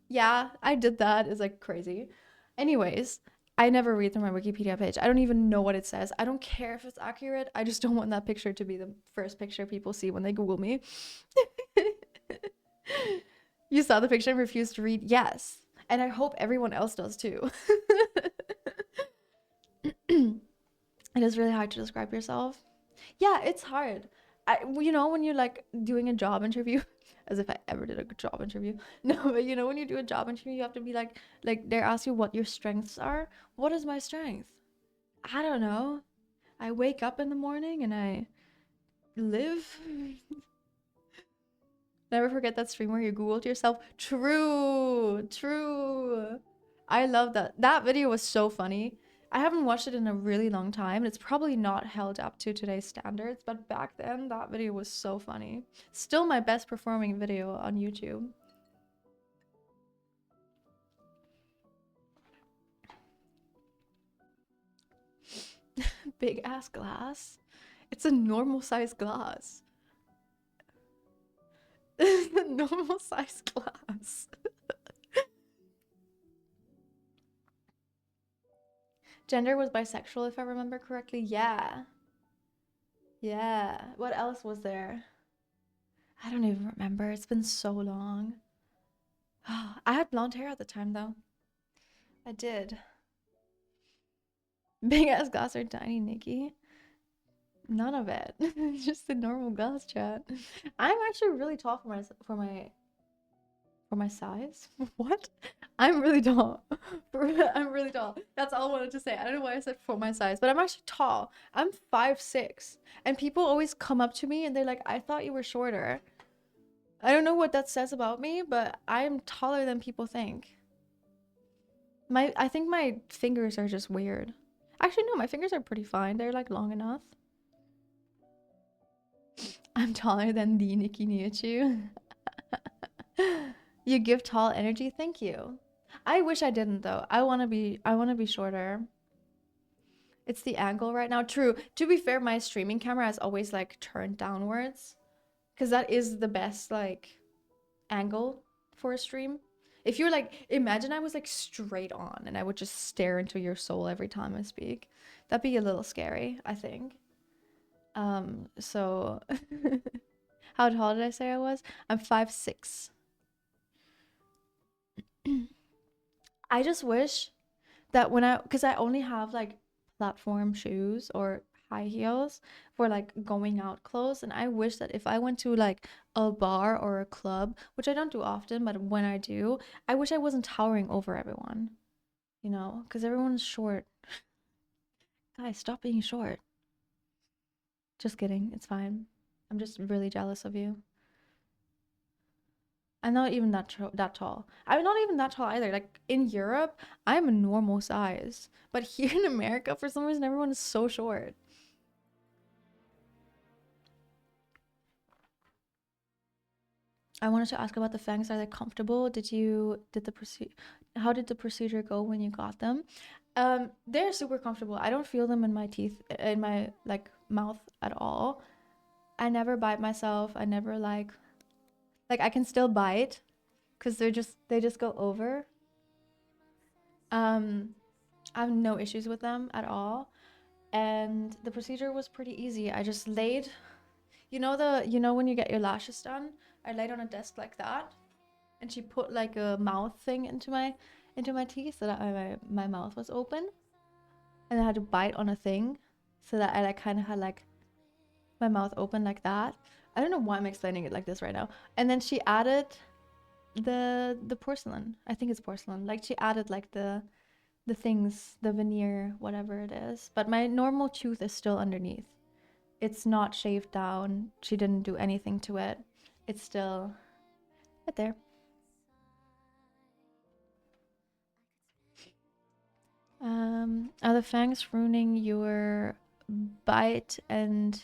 Speaker 2: yeah, I did that is like crazy. Anyways, I never read through my Wikipedia page. I don't even know what it says. I don't care if it's accurate. I just don't want that picture to be the first picture people see when they Google me. You saw the picture and refused to read? Yes. And I hope everyone else does too. It is really hard to describe yourself. Yeah, it's hard. You know, when you're like doing a job interview, as if I ever did a job interview. No, but you know, when you do a job interview, you have to be like they ask you what your strengths are. What is my strength? I don't know. I wake up in the morning and I live. Never forget that stream where you Googled yourself. True. I love that. That video was so funny. I haven't watched it in a really long time. It's probably not held up to today's standards, but back then that video was so funny. Still my best performing video on YouTube. Big ass glass. It's a normal size glass. Normal size glass. Gender was bisexual, if I remember correctly. Yeah. What else was there? I don't even remember. It's been so long. I had blonde hair at the time, though. I did. Big ass glass or tiny, Nikki? None of it. Just the normal glass, chat. I'm actually really tall for my size. What? I'm really tall. I'm really tall. That's all I wanted to say. I don't know why I said for my size, but I'm actually tall. I'm 5'6", and people always come up to me and they're like, "I thought you were shorter." I don't know what that says about me, but I'm taller than people think. I think my fingers are just weird. Actually, no, my fingers are pretty fine. They're like long enough. I'm taller than the Nikki Nihachu. You give tall energy. Thank you. I wish I didn't though. I want to be shorter. It's the angle right now. True. To be fair, my streaming camera is always like turned downwards because that is the best like angle for a stream. If you're like, imagine I was like straight on and I would just stare into your soul every time I speak. That'd be a little scary, I think. So how tall did I say I was? I'm 5'6". I just wish that because I only have like platform shoes or high heels for like going out clothes, and I wish that if I went to like a bar or a club, which I don't do often, but when I do, I wish I wasn't towering over everyone, you know, because everyone's short. Guys, stop being short. Just kidding, it's fine. I'm just really jealous of you. I'm not even that tall. I'm not even that tall either. Like in Europe, I'm a normal size. But here in America, for some reason, everyone is so short. I wanted to ask about the fangs. Are they comfortable? How did the procedure go when you got them? They're super comfortable. I don't feel them in my teeth, in my like mouth at all. I never bite myself. I never like I can still bite because they just go over. I have no issues with them at all, and the procedure was pretty easy. I just laid, you know when you get your lashes done, I laid on a desk like that, and she put like a mouth thing into my teeth so that my mouth was open, and I had to bite on a thing so that I like kind of had like my mouth open like that. I don't know why I'm explaining it like this right now. And then she added the porcelain. I think it's porcelain. Like she added like the things, the veneer, whatever it is. But my normal tooth is still underneath. It's not shaved down. She didn't do anything to it. It's still right there. Are the fangs ruining your bite and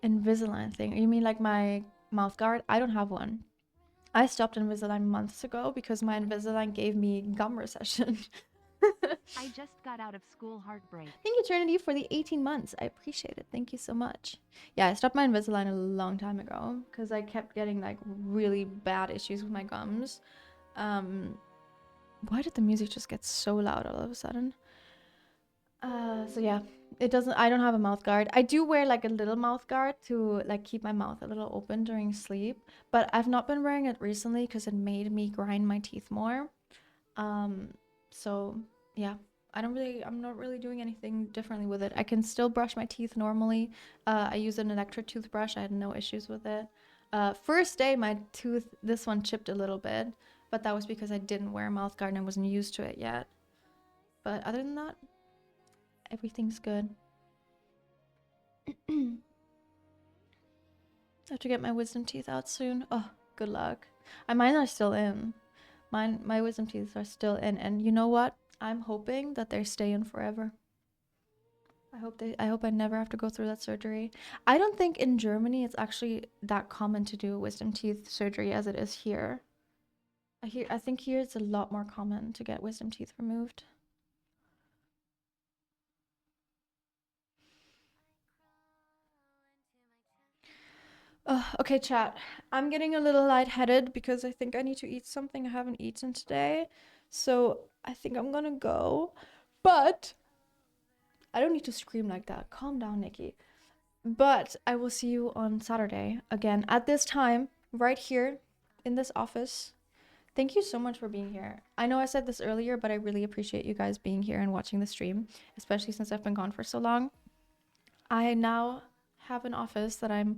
Speaker 2: Invisalign thing? You mean like my mouth guard? I don't have one. I stopped Invisalign months ago because my Invisalign gave me gum recession.
Speaker 3: I just got out of school heartbreak.
Speaker 2: Thank you, Trinity, for the 18 months. I appreciate it. Thank you so much. Yeah, I stopped my Invisalign a long time ago because I kept getting like really bad issues with my gums. Why did the music just get so loud all of a sudden? So yeah, I don't have a mouth guard. I do wear like a little mouth guard to like keep my mouth a little open during sleep, but I've not been wearing it recently because it made me grind my teeth more. So yeah, I'm not really doing anything differently with it. I can still brush my teeth normally. I use an electric toothbrush. I had no issues with it. First day, my tooth, this one chipped a little bit, but that was because I didn't wear a mouth guard and I wasn't used to it yet. But other than that, everything's good. I have to get my wisdom teeth out soon. Oh, good luck. Mine are still in. My wisdom teeth are still in, and you know what? I'm hoping that they're staying forever. I hope I never have to go through that surgery. I don't think in Germany it's actually that common to do wisdom teeth surgery as it is here. I think here it's a lot more common to get wisdom teeth removed. Okay, chat. I'm getting a little lightheaded because I think I need to eat something I haven't eaten today. So I think I'm gonna go. But I don't need to scream like that. Calm down, Nikki. But I will see you on Saturday again at this time, right here in this office. Thank you so much for being here. I know I said this earlier, but I really appreciate you guys being here and watching the stream, especially since I've been gone for so long. I now have an office that I'm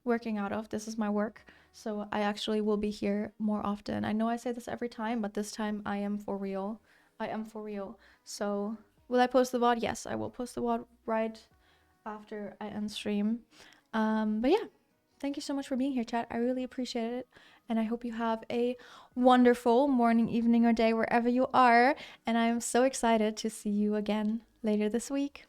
Speaker 2: working out of. This is my work. So I actually will be here more often. I know I say this every time, but this time I am for real. I am for real. So will I post the VOD? Yes, I will post the VOD right after I end stream. But yeah, thank you so much for being here, chat. I really appreciate it. And I hope you have a wonderful morning, evening, or day wherever you are. And I am so excited to see you again later this week.